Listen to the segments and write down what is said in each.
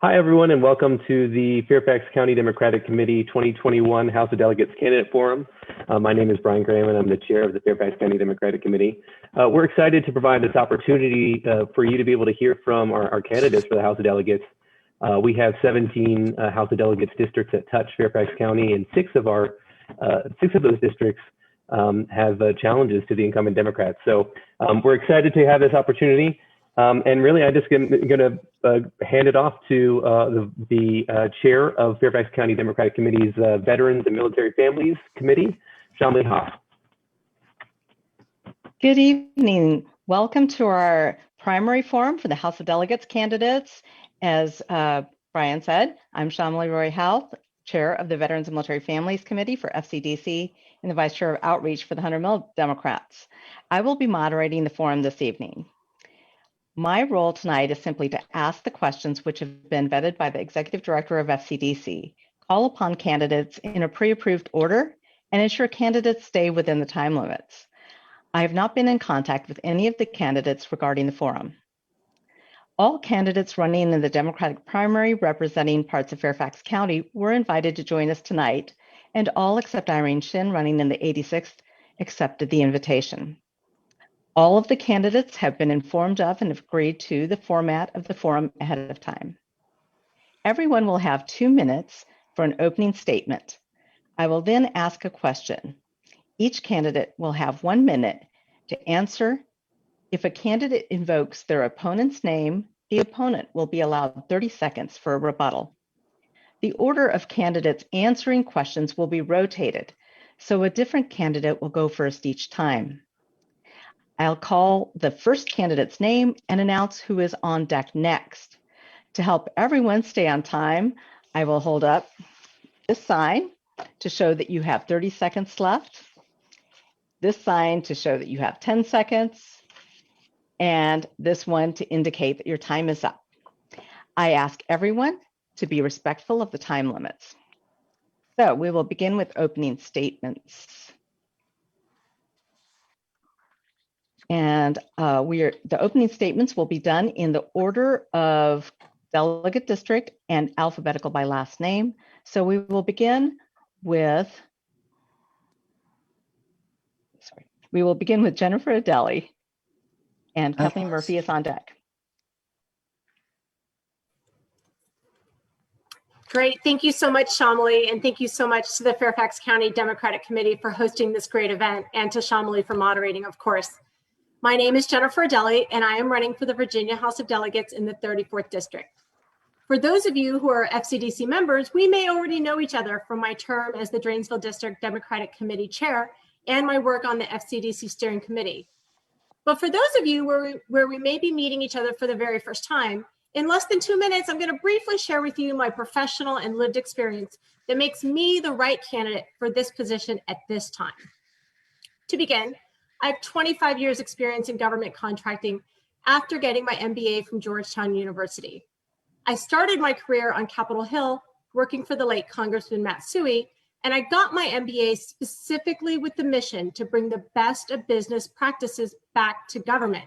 Hi, everyone, and welcome to the Fairfax County Democratic Committee 2021 House of Delegates Candidate Forum. My name is Brian Graham, and I'm the chair of the Fairfax County Democratic Committee. We're excited to provide this opportunity for you to be able to hear from our candidates for the House of Delegates. We have 17 House of Delegates districts that touch Fairfax County, and six of those districts have challenges to the incumbent Democrats. So we're excited to have this opportunity. And really, I'm just going to hand it off to the chair of Fairfax County Democratic Committee's Veterans and Military Families Committee, Shamli Hoff. Good evening. Welcome to our primary forum for the House of Delegates candidates. As Brian said, I'm Shamli Roy Hoff, chair of the Veterans and Military Families Committee for FCDC and the vice chair of outreach for the 100 Mill Democrats. I will be moderating the forum this evening. My role tonight is simply to ask the questions which have been vetted by the executive director of FCDC, call upon candidates in a pre-approved order, and ensure candidates stay within the time limits. I have not been in contact with any of the candidates regarding the forum. All candidates running in the Democratic primary representing parts of Fairfax County were invited to join us tonight, and all except Irene Shin running in the 86th accepted the invitation. All of the candidates have been informed of and have agreed to the format of the forum ahead of time. Everyone will have 2 minutes for an opening statement. I will then ask a question. Each candidate will have 1 minute to answer. If a candidate invokes their opponent's name, the opponent will be allowed 30 seconds for a rebuttal. The order of candidates answering questions will be rotated, so a different candidate will go first each time. I'll call the first candidate's name and announce who is on deck next. To help everyone stay on time, I will hold up this sign to show that you have 30 seconds left, this sign to show that you have 10 seconds, and this one to indicate that your time is up. I ask everyone to be respectful of the time limits. So we will begin with opening statements. And the opening statements will be done in the order of delegate district and alphabetical by last name. So we will begin with, Jennifer Adelie, and Kathleen Murphy is on deck. Great, thank you so much, Shamli, and thank you so much to the Fairfax County Democratic Committee for hosting this great event, and to Shamli for moderating, of course. My name is Jennifer Adelie, and I am running for the Virginia House of Delegates in the 34th District. For those of you who are FCDC members, we may already know each other from my term as the Drainesville District Democratic Committee Chair and my work on the FCDC Steering Committee. But for those of you where we may be meeting each other for the very first time, in less than 2 minutes, I'm going to briefly share with you my professional and lived experience that makes me the right candidate for this position at this time. To begin, I have 25 years experience in government contracting after getting my MBA from Georgetown University. I started my career on Capitol Hill working for the late Congressman Matt Suey, and I got my MBA specifically with the mission to bring the best of business practices back to government.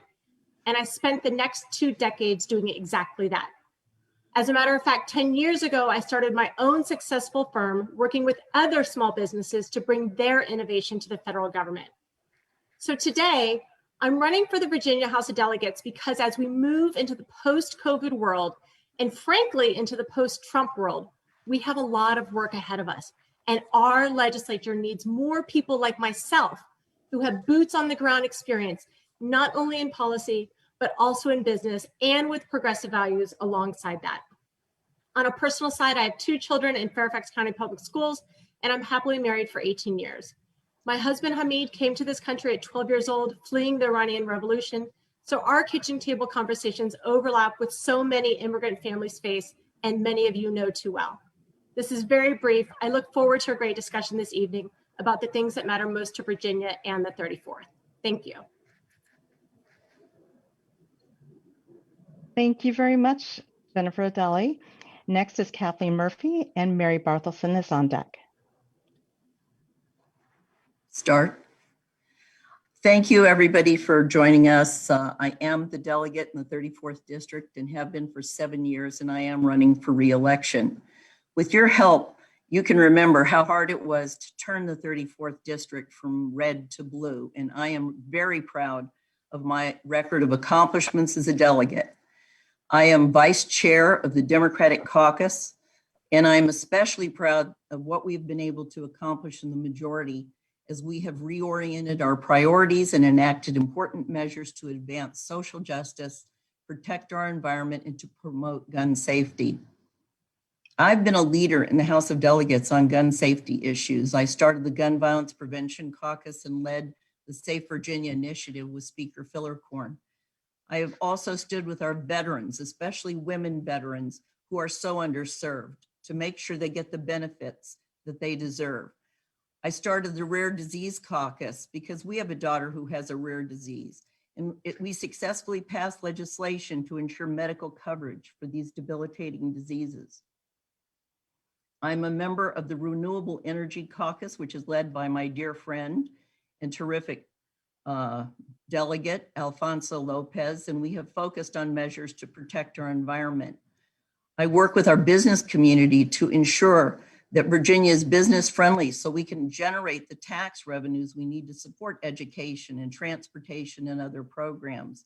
And I spent the next 2 decades doing exactly that. As a matter of fact, 10 years ago, I started my own successful firm working with other small businesses to bring their innovation to the federal government. So today, I'm running for the Virginia House of Delegates because as we move into the post-COVID world, and frankly, into the post-Trump world, we have a lot of work ahead of us. And our legislature needs more people like myself who have boots on the ground experience, not only in policy, but also in business and with progressive values alongside that. On a personal side, I have 2 children in Fairfax County Public Schools, and I'm happily married for 18 years. My husband Hamid came to this country at 12 years old, fleeing the Iranian Revolution. So our kitchen table conversations overlap with so many immigrant families face, and many of you know too well. This is very brief. I look forward to a great discussion this evening about the things that matter most to Virginia and the 34th. Thank you. Thank you very much, Jennifer Adelie. Next is Kathleen Murphy, and Mary Barthelson is on deck. Start. Thank you, everybody, for joining us. I am the delegate in the 34th District and have been for 7 years, and I am running for re-election. With your help, you can remember how hard it was to turn the 34th District from red to blue, and I am very proud of my record of accomplishments as a delegate. I am vice chair of the Democratic Caucus, and I'm especially proud of what we've been able to accomplish in the majority as we have reoriented our priorities and enacted important measures to advance social justice, protect our environment, and to promote gun safety. I've been a leader in the House of Delegates on gun safety issues. I started the Gun Violence Prevention Caucus and led the Safe Virginia Initiative with Speaker Fillercorn. I have also stood with our veterans, especially women veterans who are so underserved, to make sure they get the benefits that they deserve. I started the Rare Disease Caucus because we have a daughter who has a rare disease, and we successfully passed legislation to ensure medical coverage for these debilitating diseases. I'm a member of the Renewable Energy Caucus, which is led by my dear friend and terrific delegate, Alfonso Lopez, and we have focused on measures to protect our environment. I work with our business community to ensure that Virginia is business friendly so we can generate the tax revenues we need to support education and transportation and other programs.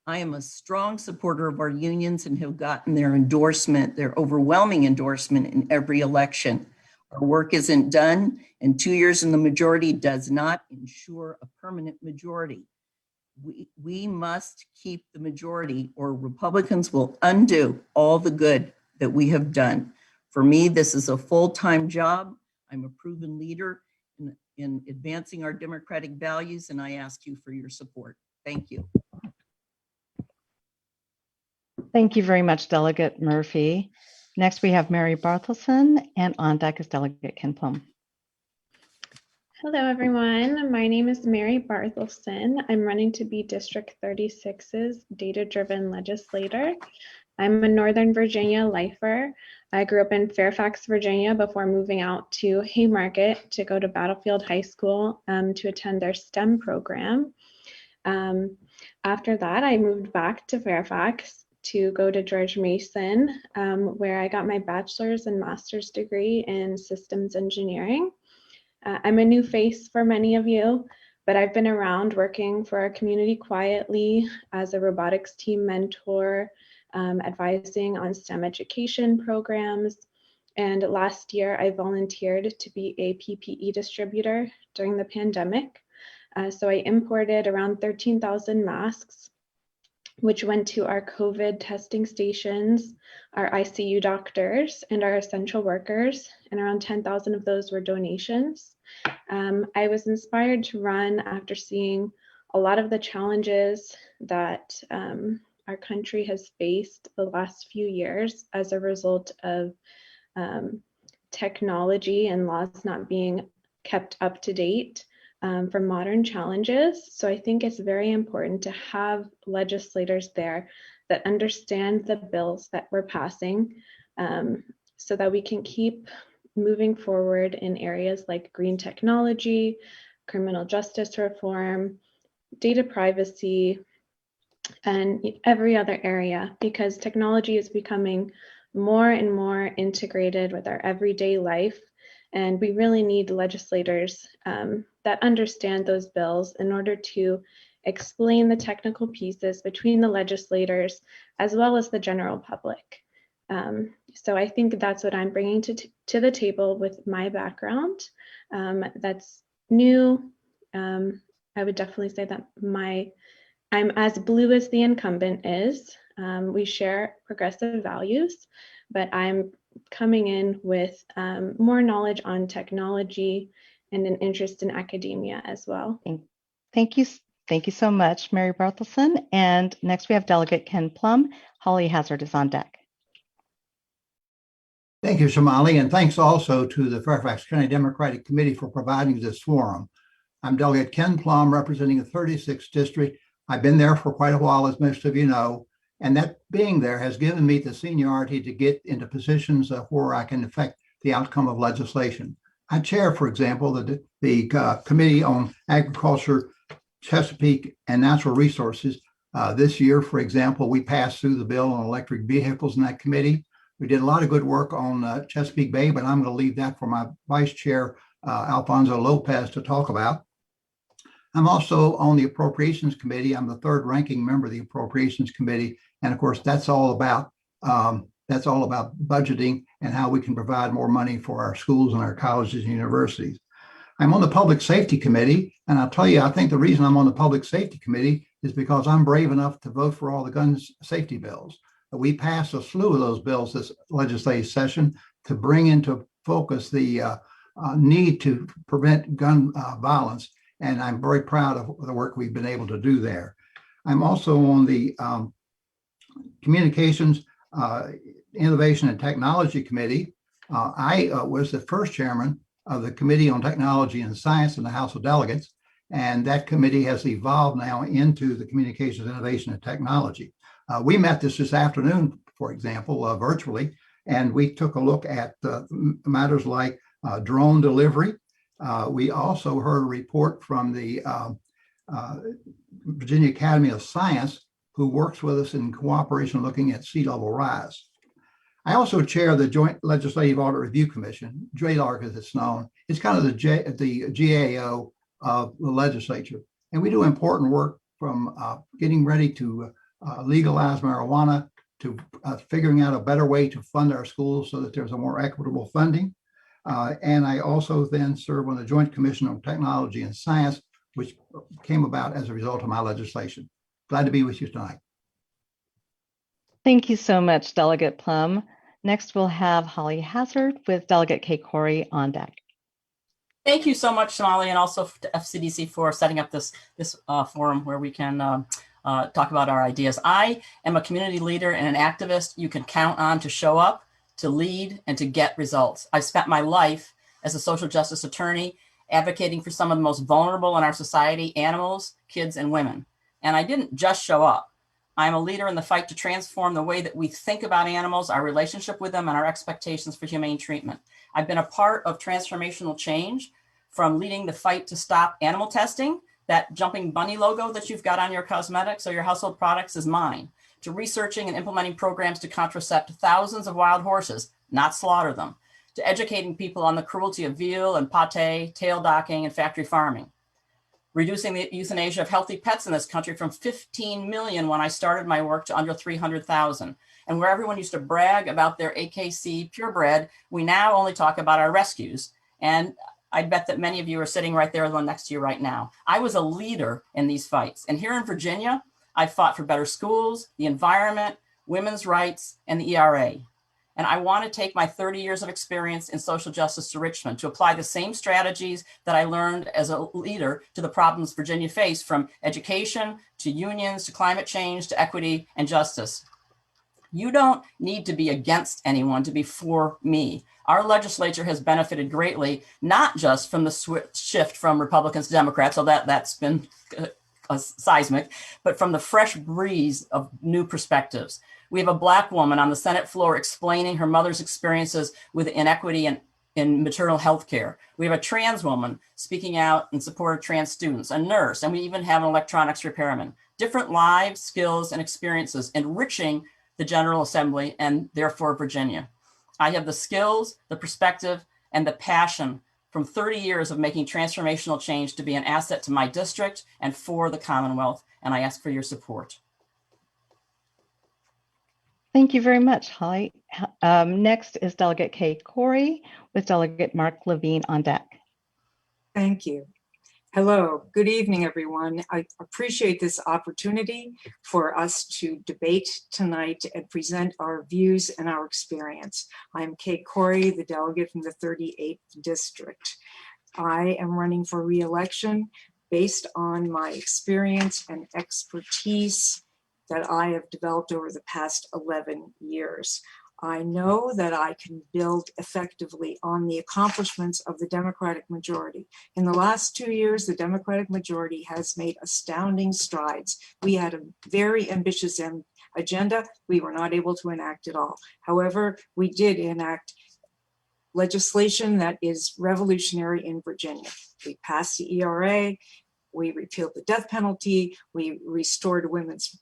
I am a strong supporter of our unions and have gotten their endorsement, their overwhelming endorsement in every election. Our work isn't done, and 2 years in the majority does not ensure a permanent majority. We must keep the majority or Republicans will undo all the good that we have done. For me, this is a full-time job. I'm a proven leader in advancing our democratic values, and I ask you for your support. Thank you. Thank you very much, Delegate Murphy. Next, we have Mary Barthelson, and on deck is Delegate Ken Plum. Hello, everyone. My name is Mary Barthelson. I'm running to be District 36's data-driven legislator. I'm a Northern Virginia lifer. I grew up in Fairfax, Virginia before moving out to Haymarket to go to Battlefield High School to attend their STEM program. After that, I moved back to Fairfax to go to George Mason, where I got my bachelor's and master's degree in systems engineering. I'm a new face for many of you, but I've been around working for our community quietly as a robotics team mentor, advising on STEM education programs. And last year, I volunteered to be a PPE distributor during the pandemic. So I imported around 13,000 masks, which went to our COVID testing stations, our ICU doctors, and our essential workers, and around 10,000 of those were donations. I was inspired to run after seeing a lot of the challenges that our country has faced the last few years as a result of technology and laws not being kept up to date for modern challenges. So I think it's very important to have legislators there that understand the bills that we're passing so that we can keep moving forward in areas like green technology, criminal justice reform, data privacy, and every other area, because technology is becoming more and more integrated with our everyday life. And we really need legislators that understand those bills in order to explain the technical pieces between the legislators as well as the general public. So I think that's what I'm bringing to the table with my background. That's new. I would definitely say that I'm as blue as the incumbent is. We share progressive values, but I'm coming in with more knowledge on technology and an interest in academia as well. Thank you. Thank you so much, Mary Barthelson. And next we have Delegate Ken Plum. Holly Hazard is on deck. Thank you, Shamali, and thanks also to the Fairfax County Democratic Committee for providing this forum. I'm Delegate Ken Plum, representing the 36th District. I've been there for quite a while, as most of you know, and that being there has given me the seniority to get into positions where I can affect the outcome of legislation. I chair, for example, the Committee on Agriculture, Chesapeake, and natural resources. This year, for example, we passed through the bill on electric vehicles in that committee. We did a lot of good work on Chesapeake Bay, but I'm going to leave that for my vice chair, Alfonso Lopez, to talk about. I'm also on the Appropriations Committee. I'm the third ranking member of the Appropriations Committee. And of course, that's all about budgeting and how we can provide more money for our schools and our colleges and universities. I'm on the Public Safety Committee, and I'll tell you, I think the reason I'm on the Public Safety Committee is because I'm brave enough to vote for all the gun safety bills. We passed a slew of those bills this legislative session to bring into focus the need to prevent gun violence, and I'm very proud of the work we've been able to do there. I'm also on the Communications, Innovation and Technology Committee. I was the first chairman of the Committee on Technology and Science in the House of Delegates, and that committee has evolved now into the Communications, Innovation and Technology. We met this afternoon, for example, virtually, and we took a look at matters like drone delivery. We also heard a report from the Virginia Academy of Science, who works with us in cooperation looking at sea level rise. I also chair the Joint Legislative Audit Review Commission, JLARC as it's known. It's kind of the GAO of the legislature. And we do important work from getting ready to legalize marijuana to figuring out a better way to fund our schools so that there's a more equitable funding. And I also then serve on the Joint Commission on Technology and Science, which came about as a result of my legislation. Glad to be with you tonight. Thank you so much, Delegate Plum. Next, we'll have Holly Hazard with Delegate Kay Corey on deck. Thank you so much, Somali, and also to FCDC for setting up this forum where we can talk about our ideas. I am a community leader and an activist you can count on to show up, to lead, and to get results. I've spent my life as a social justice attorney advocating for some of the most vulnerable in our society, animals, kids, and women. And I didn't just show up. I'm a leader in the fight to transform the way that we think about animals, our relationship with them, and our expectations for humane treatment. I've been a part of transformational change, from leading the fight to stop animal testing. That jumping bunny logo that you've got on your cosmetics or your household products is mine, to researching and implementing programs to contracept thousands of wild horses, not slaughter them, to educating people on the cruelty of veal and pate, tail docking, and factory farming, reducing the euthanasia of healthy pets in this country from 15 million when I started my work to under 300,000. And where everyone used to brag about their AKC purebred, we now only talk about our rescues. And I bet that many of you are sitting right there, the one next to you right now. I was a leader in these fights. And here in Virginia, I fought for better schools, the environment, women's rights, and the ERA. And I want to take my 30 years of experience in social justice to Richmond to apply the same strategies that I learned as a leader to the problems Virginia faced, from education to unions to climate change to equity and justice. You don't need to be against anyone to be for me. Our legislature has benefited greatly, not just from the shift from Republicans to Democrats, so that's been seismic, but from the fresh breeze of new perspectives. We have a Black woman on the Senate floor explaining her mother's experiences with inequity in maternal health care. We have a trans woman speaking out in support of trans students, a nurse, and we even have an electronics repairman. Different lives, skills, and experiences enriching the General Assembly and therefore Virginia. I have the skills, the perspective, and the passion from 30 years of making transformational change to be an asset to my district and for the Commonwealth, and I ask for your support. Thank you very much, Holly. Next is Delegate Kay Corey with Delegate Mark Levine on deck. Thank you. Hello, good evening, everyone. I appreciate this opportunity for us to debate tonight and present our views and our experience. I'm Kay Corey, the delegate from the 38th District. I am running for re-election based on my experience and expertise that I have developed over the past 11 years. I know that I can build effectively on the accomplishments of the Democratic majority. In the last 2 years, the Democratic majority has made astounding strides. We had a very ambitious agenda. We were not able to enact it all. However, we did enact legislation that is revolutionary in Virginia. We passed the ERA. We repealed the death penalty. We restored women's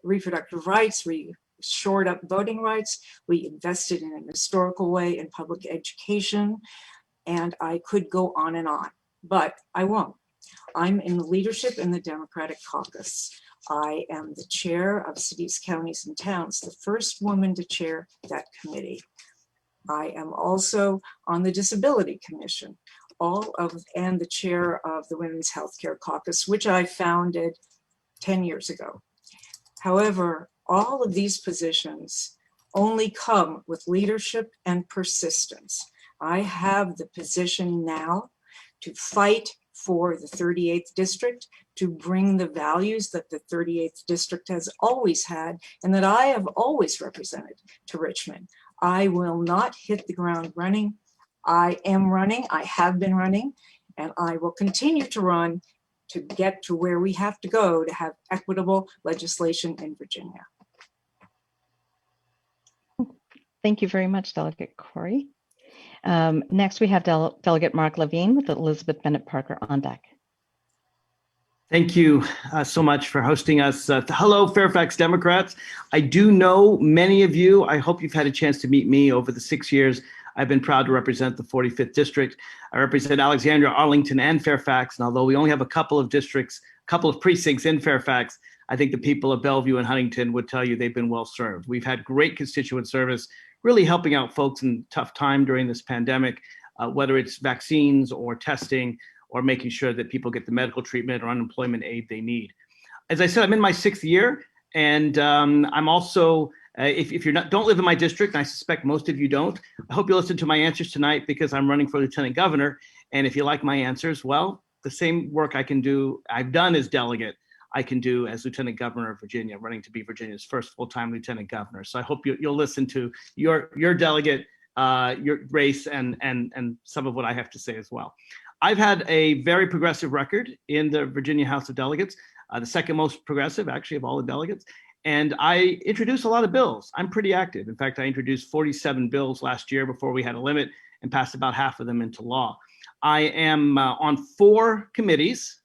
reproductive rights. We shored up voting rights. We invested in an historical way in public education. And I could go on and on, but I won't. I'm in the leadership in the Democratic Caucus. I am the chair of Cities, Counties, and Towns, the first woman to chair that committee. I am also on the Disability Commission, and the chair of the Women's Healthcare Caucus, which I founded 10 years ago. However, all of these positions only come with leadership and persistence. I have the position now to fight for the 38th district, to bring the values that the 38th district has always had and that I have always represented to Richmond. I will not hit the ground running. I am running, I have been running, and I will continue to run to get to where we have to go to have equitable legislation in Virginia. Thank you very much, Delegate Corey. Next, we have Delegate Mark Levine with Elizabeth Bennett Parker on deck. Thank you so much for hosting us. Hello, Fairfax Democrats. I do know many of you. I hope you've had a chance to meet me over the 6 years. I've been proud to represent the 45th District. I represent Alexandria, Arlington, and Fairfax. And although we only have a couple of districts, a couple of precincts in Fairfax, I think the people of Bellevue and Huntington would tell you they've been well served. We've had great constituent service, really helping out folks in tough time during this pandemic, whether it's vaccines or testing or making sure that people get the medical treatment or unemployment aid they need. As I said, I'm in my 6th year, and I'm also, if you don't live in my district, and I suspect most of you don't, I hope you listen to my answers tonight because I'm running for Lieutenant Governor. And if you like my answers, well, the same work I've done as delegate, I can do as Lieutenant Governor of Virginia, running to be Virginia's first full-time Lieutenant Governor. So I hope you'll listen to your delegate, your race, and some of what I have to say as well. I've had a very progressive record in the Virginia House of Delegates, the second most progressive actually of all the delegates. And I introduce a lot of bills. I'm pretty active. In fact, I introduced 47 bills last year before we had a limit and passed about half of them into law. I am on 4 committees,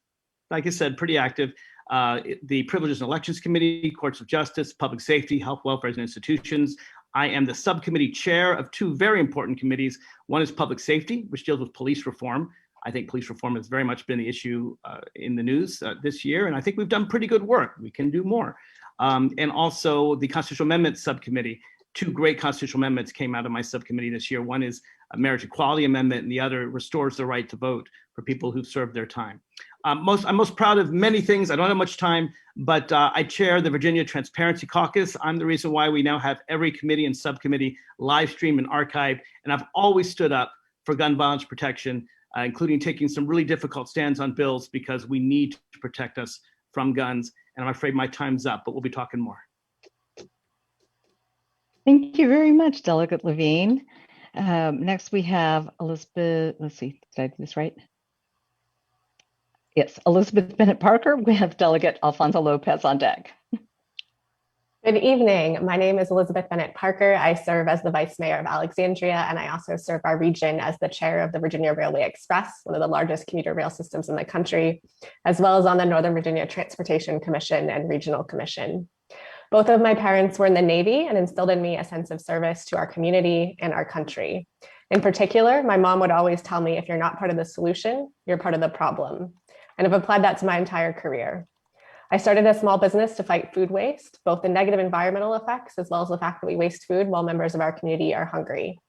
like I said, pretty active. The Privileges and Elections Committee, Courts of Justice, Public Safety, Health, Welfare, and Institutions. I am the subcommittee chair of 2 very important committees. One is Public Safety, which deals with police reform. I think police reform has very much been the issue in the news this year, and I think we've done pretty good work. We can do more. And also the Constitutional Amendments Subcommittee. 2 great constitutional amendments came out of my subcommittee this year. One is a marriage equality amendment, and the other restores the right to vote for people who've served their time. I'm most proud of many things. I don't have much time, but I chair the Virginia Transparency Caucus. I'm the reason why we now have every committee and subcommittee live streamed and archived, and I've always stood up for gun violence protection, including taking some really difficult stands on bills because we need to protect us from guns. And I'm afraid my time's up, but we'll be talking more. Thank you very much, Delegate Levine. Next, we have Elizabeth. Let's see, did I do this right? Yes, Elizabeth Bennett Parker. We have Delegate Alfonso Lopez on deck. Good evening. My name is Elizabeth Bennett Parker. I serve as the Vice Mayor of Alexandria, and I also serve our region as the chair of the Virginia Railway Express, one of the largest commuter rail systems in the country, as well as on the Northern Virginia Transportation Commission and Regional Commission. Both of my parents were in the Navy and instilled in me a sense of service to our community and our country. In particular, my mom would always tell me, if you're not part of the solution, you're part of the problem. And I've applied that to my entire career. I started a small business to fight food waste, both the negative environmental effects as well as the fact that we waste food while members of our community are hungry.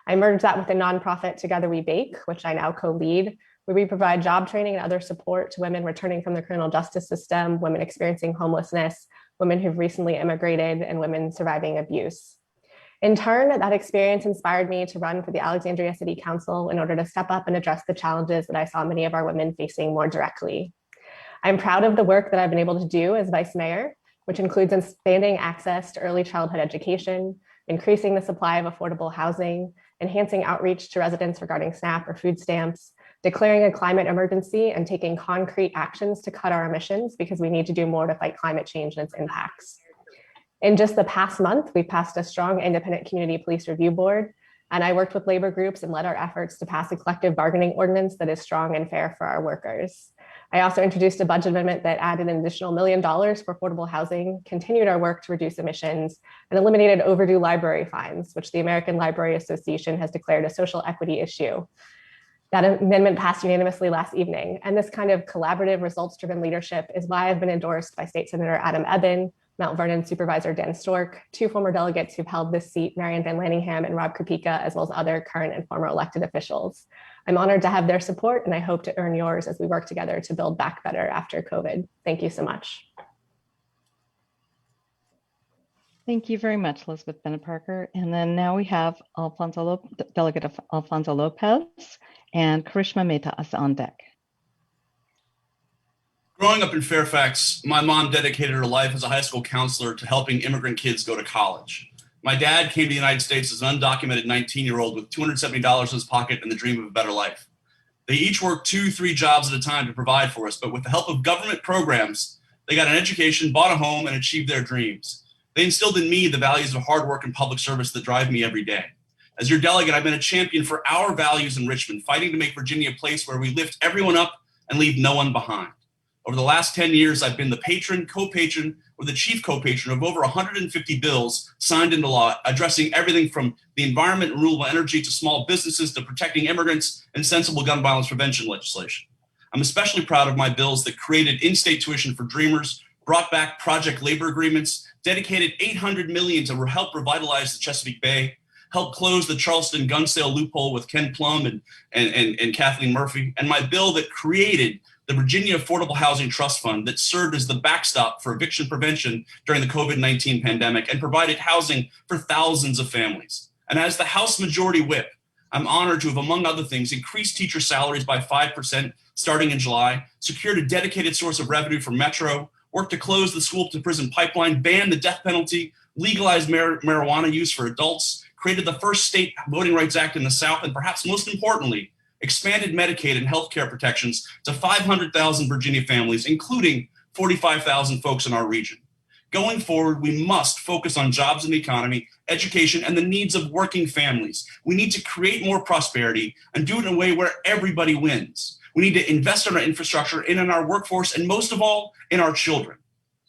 I merged that with the nonprofit Together We Bake, which I now co-lead, where we provide job training and other support to women returning from the criminal justice system, women experiencing homelessness, women who've recently immigrated, and women surviving abuse. In turn, that experience inspired me to run for the Alexandria City Council in order to step up and address the challenges that I saw many of our women facing more directly. I'm proud of the work that I've been able to do as Vice Mayor, which includes expanding access to early childhood education, increasing the supply of affordable housing, enhancing outreach to residents regarding SNAP or food stamps, declaring a climate emergency, and taking concrete actions to cut our emissions because we need to do more to fight climate change and its impacts. In just the past month, we passed a strong independent community police review board, and I worked with labor groups and led our efforts to pass a collective bargaining ordinance that is strong and fair for our workers. I also introduced a budget amendment that added an additional $1 million for affordable housing, continued our work to reduce emissions, and eliminated overdue library fines, which the American Library Association has declared a social equity issue. That amendment passed unanimously last evening. And this kind of collaborative, results-driven leadership is why I've been endorsed by State Senator Adam Ebbin, Mount Vernon Supervisor Dan Stork, 2 former delegates who've held this seat, Marion Van Lanningham and Rob Krupika, as well as other current and former elected officials. I'm honored to have their support, and I hope to earn yours as we work together to build back better after COVID. Thank you so much. Thank you very much, Elizabeth Bennett Parker. And then now we have Delegate Alfonso Lopez and Karishma Mehta is on deck. Growing up in Fairfax, my mom dedicated her life as a high school counselor to helping immigrant kids go to college. My dad came to the United States as an undocumented 19-year-old with $270 in his pocket and the dream of a better life. They each worked 2-3 jobs at a time to provide for us, but with the help of government programs, they got an education, bought a home, and achieved their dreams. They instilled in me the values of hard work and public service that drive me every day. As your delegate, I've been a champion for our values in Richmond, fighting to make Virginia a place where we lift everyone up and leave no one behind. Over the last 10 years, I've been the patron, co-patron, or the chief co-patron of over 150 bills signed into law, addressing everything from the environment and renewable energy to small businesses to protecting immigrants and sensible gun violence prevention legislation. I'm especially proud of my bills that created in-state tuition for Dreamers, brought back project labor agreements, dedicated $800 million to help revitalize the Chesapeake Bay, helped close the Charleston gun sale loophole with Ken Plum and Kathleen Murphy, and my bill that created the Virginia Affordable Housing Trust Fund that served as the backstop for eviction prevention during the COVID-19 pandemic and provided housing for thousands of families. And as the House Majority Whip, I'm honored to have, among other things, increased teacher salaries by 5% starting in July, secured a dedicated source of revenue for Metro, worked to close the school-to-prison pipeline, banned the death penalty, legalized marijuana use for adults, created the first state Voting Rights Act in the South, and perhaps most importantly, expanded Medicaid and healthcare protections to 500,000 Virginia families, including 45,000 folks in our region. Going forward, we must focus on jobs and the economy, education, and the needs of working families. We need to create more prosperity and do it in a way where everybody wins. We need to invest in our infrastructure and in our workforce, and most of all, in our children.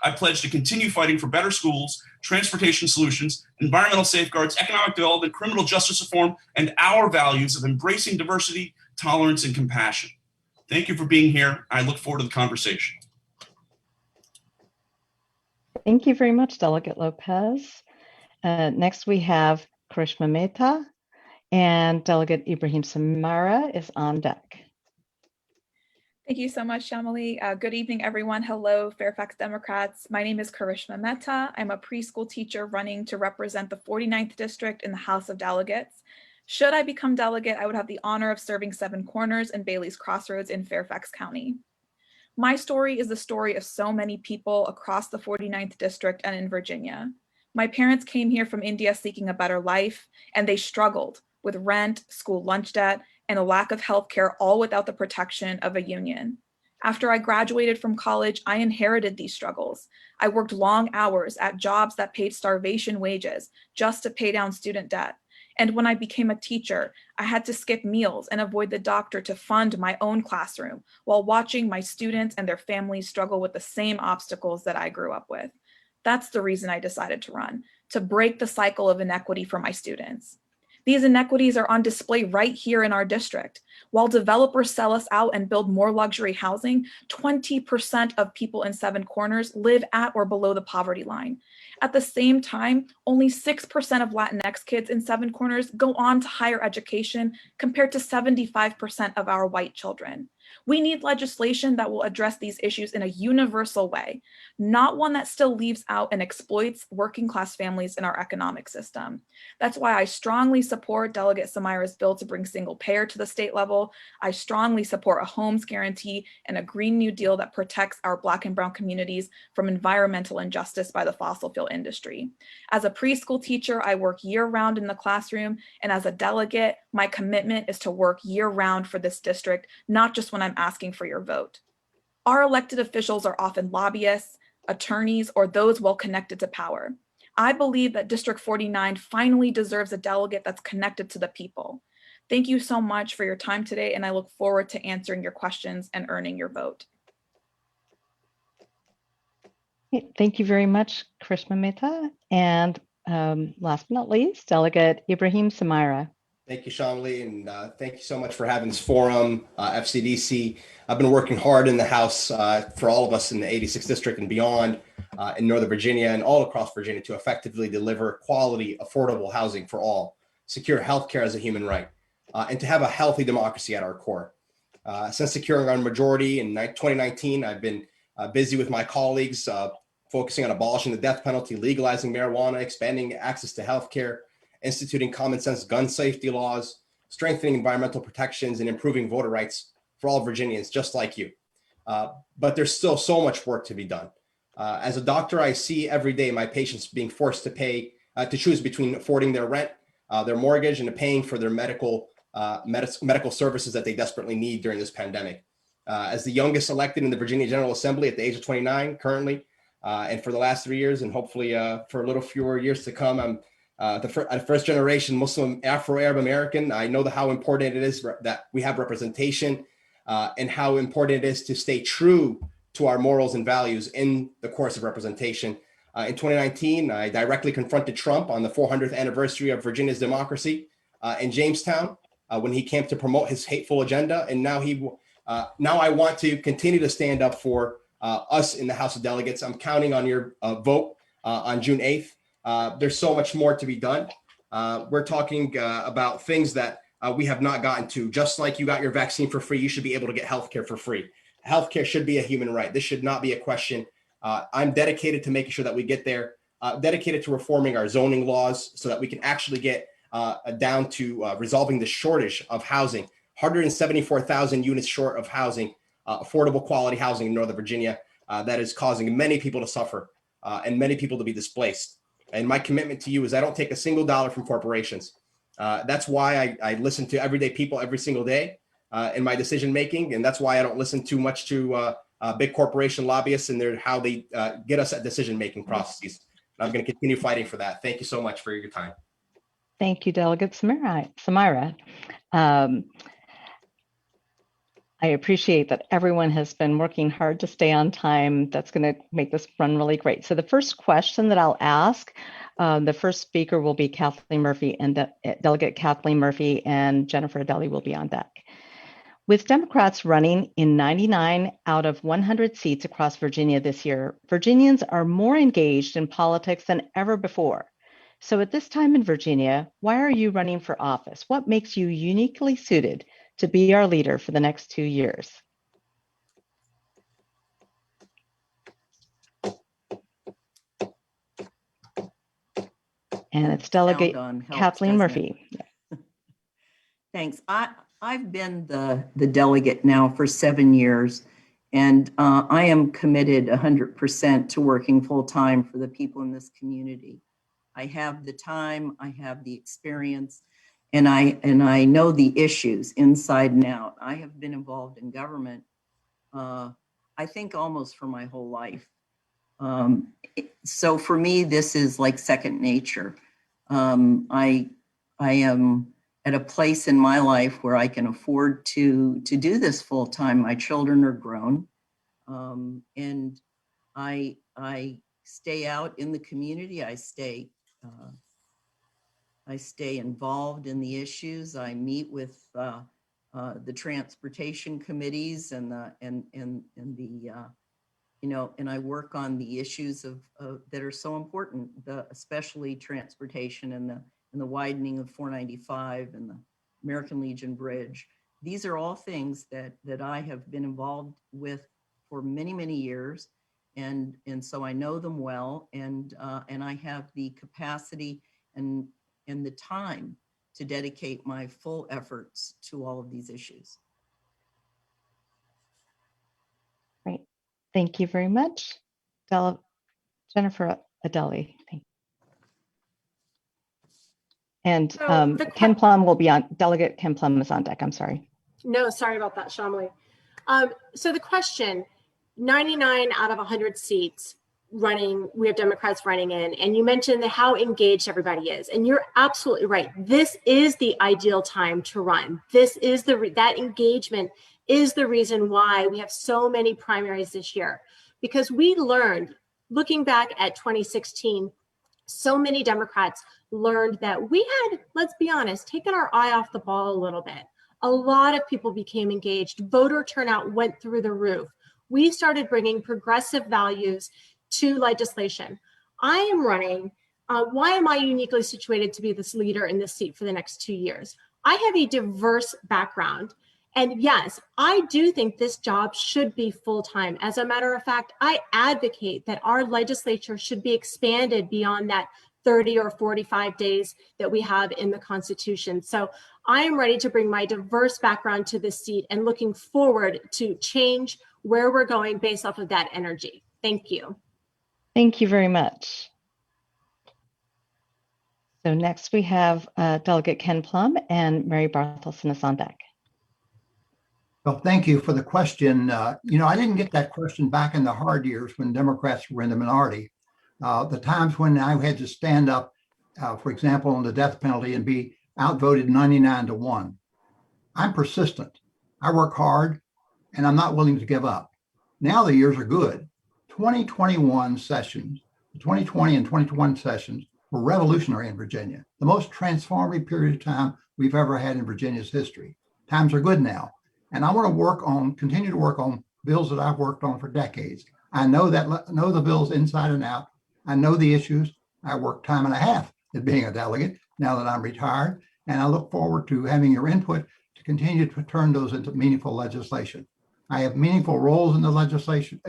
I pledge to continue fighting for better schools, transportation solutions, environmental safeguards, economic development, criminal justice reform, and our values of embracing diversity, tolerance, and compassion. Thank you for being here. I look forward to the conversation. Thank you very much, Delegate Lopez. Next, we have Karishma Mehta, and Delegate Ibrahim Samara is on deck. Thank you so much, Shamali. Good evening, everyone. Hello, Fairfax Democrats. My name is Karishma Mehta. I'm a preschool teacher running to represent the 49th District in the House of Delegates. Should I become delegate, I would have the honor of serving Seven Corners and Bailey's Crossroads in Fairfax County. My story is the story of so many people across the 49th District and in Virginia. My parents came here from India seeking a better life, and they struggled with rent, school lunch debt, and a lack of health care, all without the protection of a union. After I graduated from college, I inherited these struggles. I worked long hours at jobs that paid starvation wages just to pay down student debt. And when I became a teacher, I had to skip meals and avoid the doctor to fund my own classroom while watching my students and their families struggle with the same obstacles that I grew up with. That's the reason I decided to run, to break the cycle of inequity for my students. These inequities are on display right here in our district. While developers sell us out and build more luxury housing, 20% of people in Seven Corners live at or below the poverty line. At the same time, only 6% of Latinx kids in Seven Corners go on to higher education compared to 75% of our white children. We need legislation that will address these issues in a universal way, not one that still leaves out and exploits working class families in our economic system. That's why I strongly support Delegate Samira's bill to bring single payer to the state level. I strongly support a homes guarantee and a Green New Deal that protects our Black and Brown communities from environmental injustice by the fossil fuel industry. As a preschool teacher, I work year-round in the classroom, and as a delegate, my commitment is to work year-round for this district, not just when I'm asking for your vote. Our elected officials are often lobbyists, attorneys, or those well connected to power. I believe that District 49 finally deserves a delegate that's connected to the people. Thank you so much for your time today, and I look forward to answering your questions and earning your vote. Thank you very much, Karishma Mehta. And last but not least, Delegate Ibrahim Samira. Thank you, Shamli, and thank you so much for having this forum, FCDC. I've been working hard in the House for all of us in the 86th District and beyond in Northern Virginia and all across Virginia to effectively deliver quality, affordable housing for all, secure healthcare as a human right, and to have a healthy democracy at our core. Since securing our majority in 2019, I've been busy with my colleagues, focusing on abolishing the death penalty, legalizing marijuana, expanding access to healthcare, instituting common sense gun safety laws, strengthening environmental protections, and improving voter rights for all Virginians just like you. But there's still so much work to be done. As a doctor, I see every day my patients being forced to choose between affording their rent, their mortgage, and paying for their medical services that they desperately need during this pandemic. As the youngest elected in the Virginia General Assembly at the age of 29 currently, and for the last 3 years, and hopefully for a little fewer years to come, I'm the first generation Muslim Afro-Arab American. I know how important it is that we have representation and how important it is to stay true to our morals and values in the course of representation. In 2019, I directly confronted Trump on the 400th anniversary of Virginia's democracy in Jamestown when he came to promote his hateful agenda. And now I want to continue to stand up for us in the House of Delegates. I'm counting on your vote on June 8th. There's so much more to be done. We're talking about things that we have not gotten to. Just like you got your vaccine for free, you should be able to get healthcare for free. Healthcare should be a human right. This should not be a question. I'm dedicated to making sure that we get there, dedicated to reforming our zoning laws so that we can actually get down to resolving the shortage of housing. 174,000 units short of housing, affordable quality housing in Northern Virginia that is causing many people to suffer and many people to be displaced. And my commitment to you is I don't take a single dollar from corporations. That's why I listen to everyday people every single day in my decision making. And that's why I don't listen too much to big corporation lobbyists and how they get us at decision making processes. And I'm going to continue fighting for that. Thank you so much for your time. Thank you, Delegate Samira. I appreciate that everyone has been working hard to stay on time. That's going to make this run really great. So the first question that I'll ask, the first speaker will be Kathleen Murphy, and Delegate Kathleen Murphy and Jennifer Adelie will be on deck. With Democrats running in 99 out of 100 seats across Virginia this year, Virginians are more engaged in politics than ever before. So at this time in Virginia, why are you running for office? What makes you uniquely suited to be our leader for the next 2 years? And it's Delegate Kathleen Murphy. Thanks. I've been the delegate now for 7 years, and I am committed 100% to working full time for the people in this community. I have the time, I have the experience, and I know the issues inside and out. I have been involved in government, I think almost for my whole life. So for me, this is like second nature. I am at a place in my life where I can afford to do this full time. My children are grown, and I stay out in the community. I stay involved in the issues. I meet with the transportation committees and I work on the issues that are so important, especially transportation and the widening of 495 and the American Legion Bridge. These are all things that I have been involved with for many, many years. And so I know them well, and I have the capacity and the time to dedicate my full efforts to all of these issues. Great. Thank you very much. Jennifer Adelie. Thank you. And Ken Plum will be on, Delegate Ken Plum is on deck, I'm sorry. No, sorry about that, Shamli. So the question, 99 out of 100 seats running, we have Democrats running in, and you mentioned how engaged everybody is, and you're absolutely right. This is the ideal time to run. This is that engagement is the reason why we have so many primaries this year, because we learned looking back at 2016, so many Democrats learned that we had, let's be honest, taken our eye off the ball a little bit. A lot of people became engaged. Voter turnout went through the roof. We started bringing progressive values to legislation. I am running. Why am I uniquely situated to be this leader in this seat for the next 2 years? I have a diverse background. And yes, I do think this job should be full-time. As a matter of fact, I advocate that our legislature should be expanded beyond that 30 or 45 days that we have in the Constitution. So I am ready to bring my diverse background to this seat and looking forward to change where we're going based off of that energy. Thank you. Thank you very much. So next we have Delegate Ken Plum, and Mary Barthelson is on deck. Well, thank you for the question. I didn't get that question back in the hard years when Democrats were in the minority. The times when I had to stand up, for example, on the death penalty and be outvoted 99-1. I'm persistent. I work hard, and I'm not willing to give up. Now the years are good. 2021 sessions, the 2020 and 2021 sessions were revolutionary in Virginia, the most transformative period of time we've ever had in Virginia's history. Times are good now. And I want to continue to work on bills that I've worked on for decades. I know the bills inside and out. I know the issues. I worked time and a half at being a delegate now that I'm retired. And I look forward to having your input to continue to turn those into meaningful legislation. I have meaningful roles in the legislature,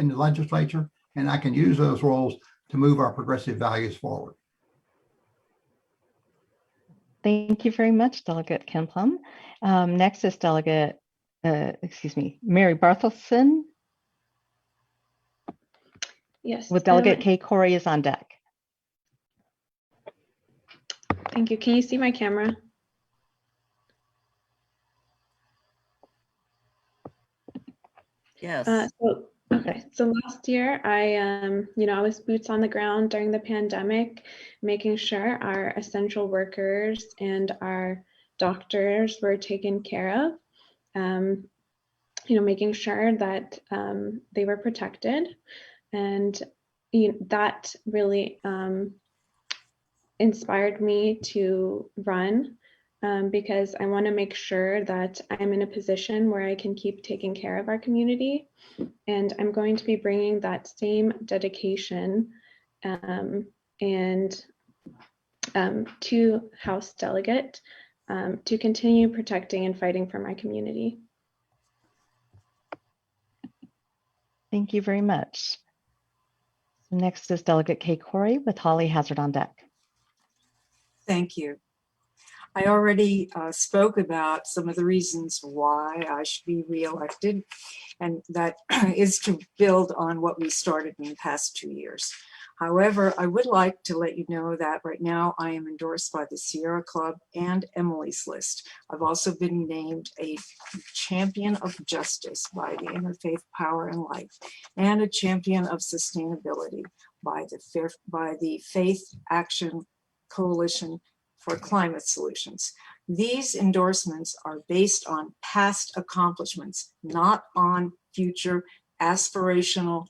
and I can use those roles to move our progressive values forward. Thank you very much, Delegate Ken Plum. Next is Mary Barthelson. Yes. With Delegate Kay Corey is on deck. Thank you. Can you see my camera? Yes. So last year I was boots on the ground during the pandemic, making sure our essential workers and our doctors were taken care of, making sure that they were protected. And that really inspired me to run because I want to make sure that I'm in a position where I can keep taking care of our community. And I'm going to be bringing that same dedication to House Delegate to continue protecting and fighting for my community. Thank you very much. So next is Delegate Kay Corey with Holly Hazard on deck. Thank you. I already spoke about some of the reasons why I should be reelected, and that is to build on what we started in the past 2 years. However, I would like to let you know that right now I am endorsed by the Sierra Club and Emily's List. I've also been named a champion of justice by the Interfaith Power and Life and a champion of sustainability by the Faith Action Coalition for Climate Solutions. These endorsements are based on past accomplishments, not on future aspirational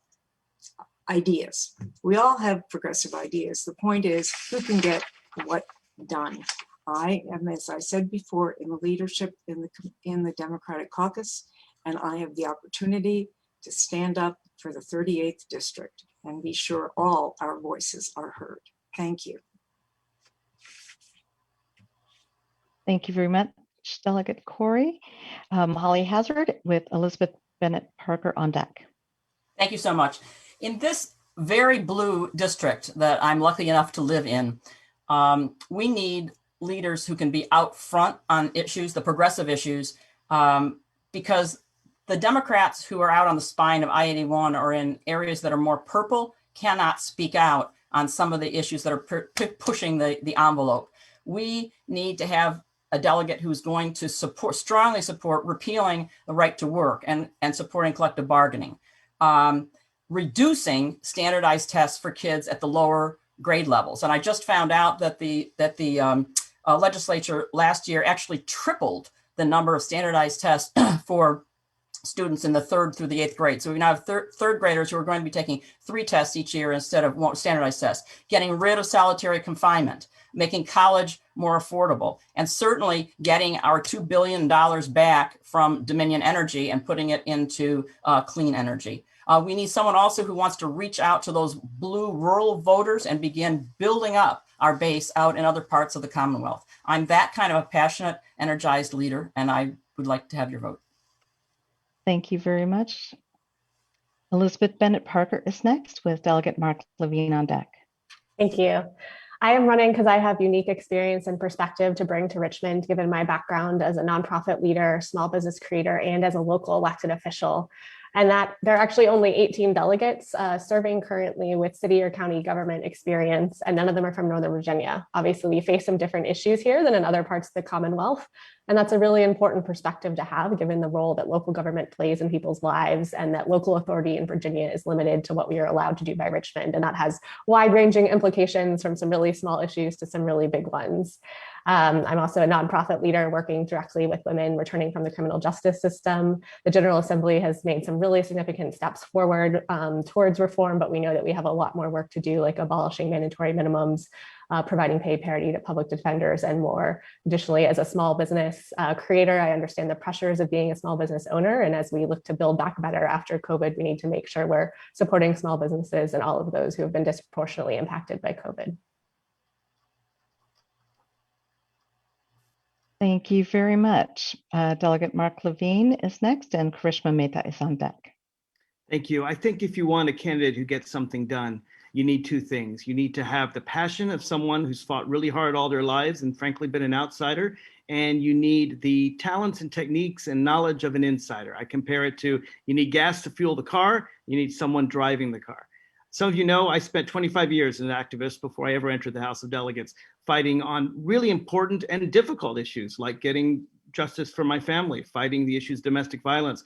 ideas. We all have progressive ideas. The point is, who can get what done? I am, as I said before, in the leadership in the Democratic Caucus, and I have the opportunity to stand up for the 38th District and be sure all our voices are heard. Thank you. Thank you very much, Delegate Corey. Holly Hazard with Elizabeth Bennett Parker on deck. Thank you so much. In this very blue district that I'm lucky enough to live in, we need leaders who can be out front on issues, the progressive issues, because the Democrats who are out on the spine of I-81 or in areas that are more purple cannot speak out on some of the issues that are pushing the envelope. We need to have a delegate who's going to strongly support repealing the right to work and supporting collective bargaining, reducing standardized tests for kids at the lower grade levels. And I just found out that the legislature last year actually tripled the number of standardized tests for students in the 3rd through the 8th grade. So we now have third graders who are going to be taking 3 tests each year instead of standardized tests, getting rid of solitary confinement, making college more affordable, and certainly getting our $2 billion back from Dominion Energy and putting it into clean energy. We need someone also who wants to reach out to those blue rural voters and begin building up our base out in other parts of the Commonwealth. I'm that kind of a passionate, energized leader, and I would like to have your vote. Thank you very much. Elizabeth Bennett Parker is next with Delegate Mark Levine on deck. Thank you. I am running because I have unique experience and perspective to bring to Richmond, given my background as a nonprofit leader, small business creator, and as a local elected official. And that there are actually only 18 delegates serving currently with city or county government experience, and none of them are from Northern Virginia. Obviously, we face some different issues here than in other parts of the Commonwealth. And that's a really important perspective to have, given the role that local government plays in people's lives, and that local authority in Virginia is limited to what we are allowed to do by Richmond. And that has wide-ranging implications from some really small issues to some really big ones. I'm also a nonprofit leader working directly with women returning from the criminal justice system. The General Assembly has made some really significant steps forward towards reform, but we know that we have a lot more work to do, like abolishing mandatory minimums, providing pay parity to public defenders, and more. Additionally, as a small business creator, I understand the pressures of being a small business owner. And as we look to build back better after COVID, we need to make sure we're supporting small businesses and all of those who have been disproportionately impacted by COVID. Thank you very much. Delegate Mark Levine is next, and Karishma Mehta is on deck. Thank you. I think if you want a candidate who gets something done, you need 2 things. You need to have the passion of someone who's fought really hard all their lives and frankly been an outsider. And you need the talents and techniques and knowledge of an insider. I compare it to, you need gas to fuel the car, you need someone driving the car. Some of you know I spent 25 years as an activist before I ever entered the House of Delegates, fighting on really important and difficult issues like getting justice for my family, fighting the issues of domestic violence,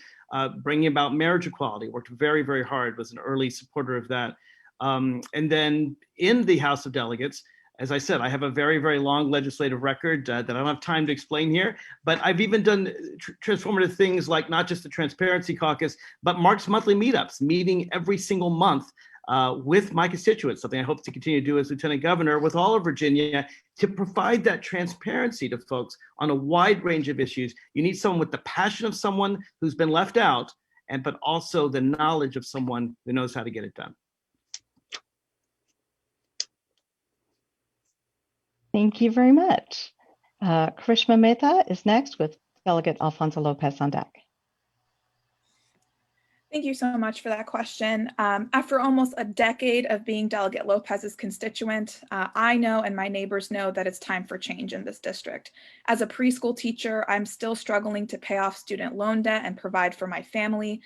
bringing about marriage equality. Worked very, very hard, was an early supporter of that. And then in the House of Delegates, as I said, I have a very, very long legislative record that I don't have time to explain here, but I've even done transformative things like not just the Transparency Caucus, but Mark's monthly meetups, meeting every single month with my constituents, something I hope to continue to do as Lieutenant Governor with all of Virginia, to provide that transparency to folks on a wide range of issues. You need someone with the passion of someone who's been left out, but also the knowledge of someone who knows how to get it done. Thank you very much. Karishma Mehta is next with Delegate Alfonso Lopez on deck. Thank you so much for that question. After almost a decade of being Delegate Lopez's constituent, I know and my neighbors know that it's time for change in this district. As a preschool teacher, I'm still struggling to pay off student loan debt and provide for my family.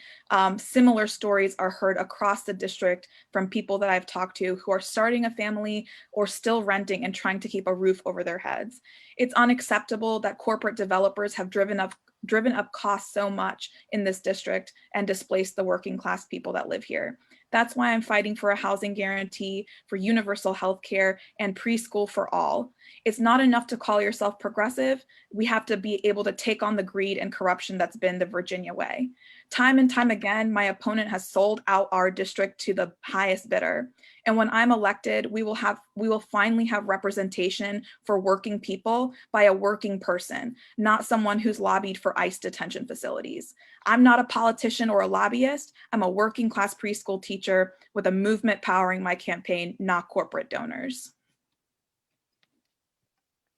Similar stories are heard across the district from people that I've talked to who are starting a family or still renting and trying to keep a roof over their heads. It's unacceptable that corporate developers have driven up costs so much in this district and displaced the working class people that live here. That's why I'm fighting for a housing guarantee, for universal health care, and preschool for all. It's not enough to call yourself progressive. We have to be able to take on the greed and corruption that's been the Virginia way. Time and time again, my opponent has sold out our district to the highest bidder. And when I'm elected, we will finally have representation for working people by a working person, not someone who's lobbied for ICE detention facilities. I'm not a politician or a lobbyist. I'm a working class preschool teacher with a movement powering my campaign, not corporate donors.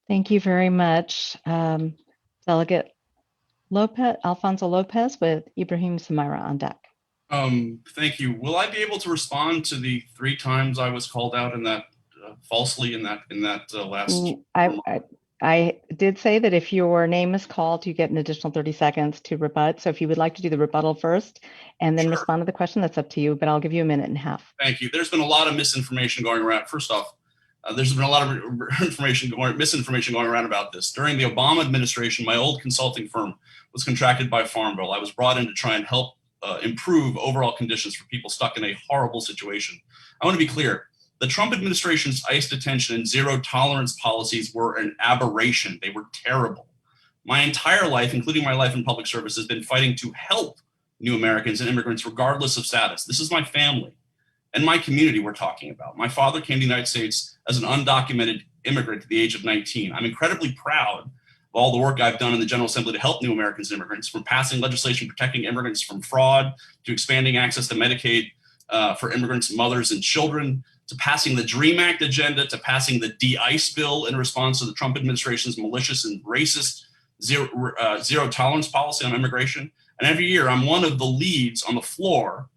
Thank you very much. Delegate Alfonso Lopez with Ibrahim Samira on deck. Thank you. Will I be able to respond to the 3 times I was called out in that falsely in that last? I did say that if your name is called, you get an additional 30 seconds to rebut. So if you would like to do the rebuttal first and then respond to the question, that's up to you, but I'll give you a minute and a half. Thank you. There's been a lot of misinformation going around. First off, there's been a lot of misinformation going around about this. During the Obama administration, my old consulting firm was contracted by Farm Bill. I was brought in to try and help improve overall conditions for people stuck in a horrible situation. I want to be clear. The Trump administration's ICE detention and zero tolerance policies were an aberration. They were terrible. My entire life, including my life in public service, has been fighting to help new Americans and immigrants regardless of status. This is my family and my community we're talking about. My father came to the United States as an undocumented immigrant at the age of 19. I'm incredibly proud of all the work I've done in the General Assembly to help new Americans and immigrants, from passing legislation protecting immigrants from fraud, to expanding access to Medicaid for immigrants, mothers, and children, to passing the DREAM Act agenda, to passing the de-ICE bill in response to the Trump administration's malicious and racist zero tolerance policy on immigration. And every year I'm one of the leads on the floor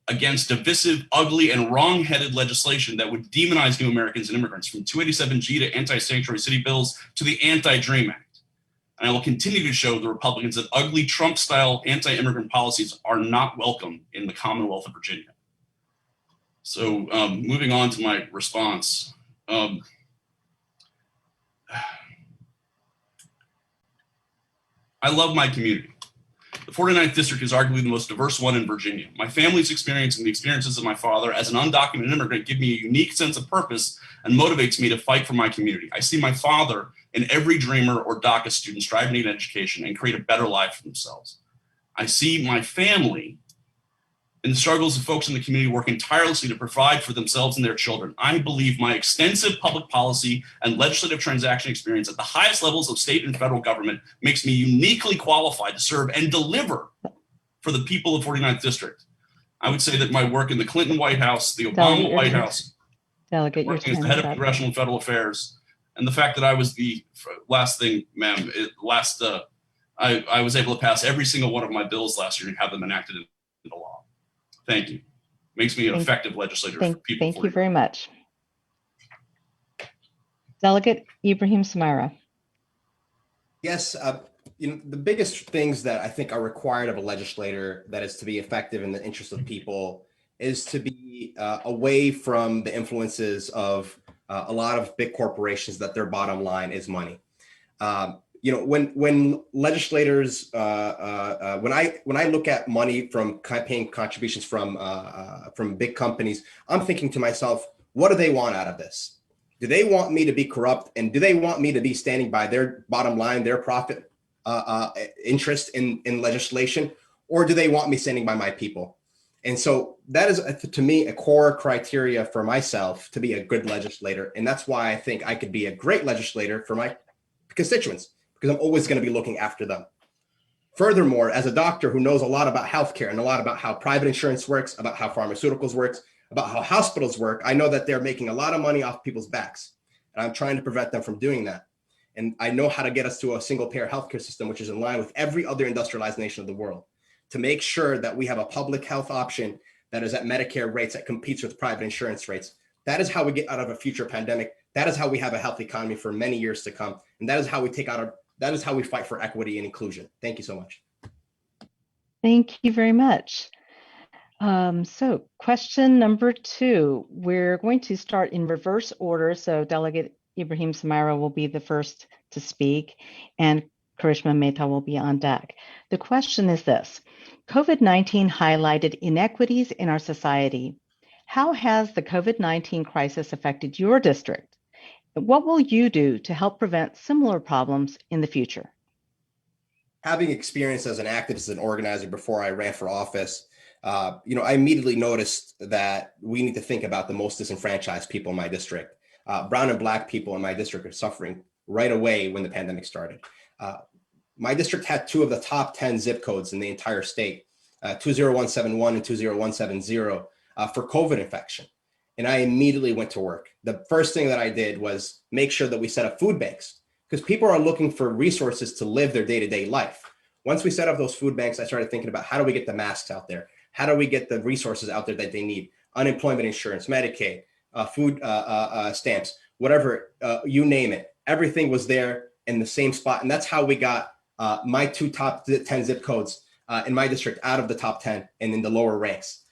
against divisive, ugly, and wrong-headed legislation that would demonize new Americans and immigrants, from 287G to anti-sanctuary city bills to the anti-DREAM Act. And I will continue to show the Republicans that ugly Trump-style anti-immigrant policies are not welcome in the Commonwealth of Virginia. So moving on to my response. I love my community. The 49th district is arguably the most diverse one in Virginia. My family's experience and the experiences of my father as an undocumented immigrant give me a unique sense of purpose and motivates me to fight for my community. I see my father in every dreamer or DACA student striving to get an education and create a better life for themselves. I see my family in the struggles of folks in the community working tirelessly to provide for themselves and their children. I believe my extensive public policy and legislative transaction experience at the highest levels of state and federal government makes me uniquely qualified to serve and deliver for the people of 49th District. I would say that my work in the Clinton White House, the Obama White House, Delegate, working as the head of congressional and federal affairs, and the fact that I was the last thing, ma'am, I was able to pass every single one of my bills last year and have them enacted into law. Thank you. Makes me an effective legislator for people. Thank you very much. Delegate Ibrahim Samira. Yes, the biggest things that I think are required of a legislator that is to be effective in the interest of people is to be away from the influences of a lot of big corporations that their bottom line is money. When legislators, when I look at money from paying contributions from big companies, I'm thinking to myself, what do they want out of this? Do they want me to be corrupt, and do they want me to be standing by their bottom line, their profit interest in legislation, or do they want me standing by my people? And so that is, to me, a core criteria for myself to be a good legislator, and that's why I think I could be a great legislator for my constituents, because I'm always going to be looking after them. Furthermore, as a doctor who knows a lot about healthcare and a lot about how private insurance works, about how pharmaceuticals works, about how hospitals work, I know that they're making a lot of money off people's backs. And I'm trying to prevent them from doing that. And I know how to get us to a single payer healthcare system, which is in line with every other industrialized nation of the world, to make sure that we have a public health option that is at Medicare rates that competes with private insurance rates. That is how we get out of a future pandemic. That is how we have a healthy economy for many years to come. And that is how we that is how we fight for equity and inclusion. Thank you so much. Thank you very much. So question number 2, we're going to start in reverse order. So Delegate Ibrahim Samira will be the first to speak, and Karishma Mehta will be on deck. The question is this: COVID-19 highlighted inequities in our society. How has the COVID-19 crisis affected your district? What will you do to help prevent similar problems in the future? Having experience as an activist and organizer before I ran for office, I immediately noticed that we need to think about the most disenfranchised people in my district. Brown and Black people in my district are suffering right away when the pandemic started. My district had 2 of the top 10 zip codes in the entire state, 20171 and 20170 for COVID infection. And I immediately went to work. The first thing that I did was make sure that we set up food banks, because people are looking for resources to live their day-to-day life. Once we set up those food banks, I started thinking about how do we get the masks out there? How do we get the resources out there that they need? Unemployment insurance, Medicaid, food stamps, whatever, you name it. Everything was there in the same spot. And that's how we got my 2 top 10 zip codes in my district out of the top 10 and in the lower ranks.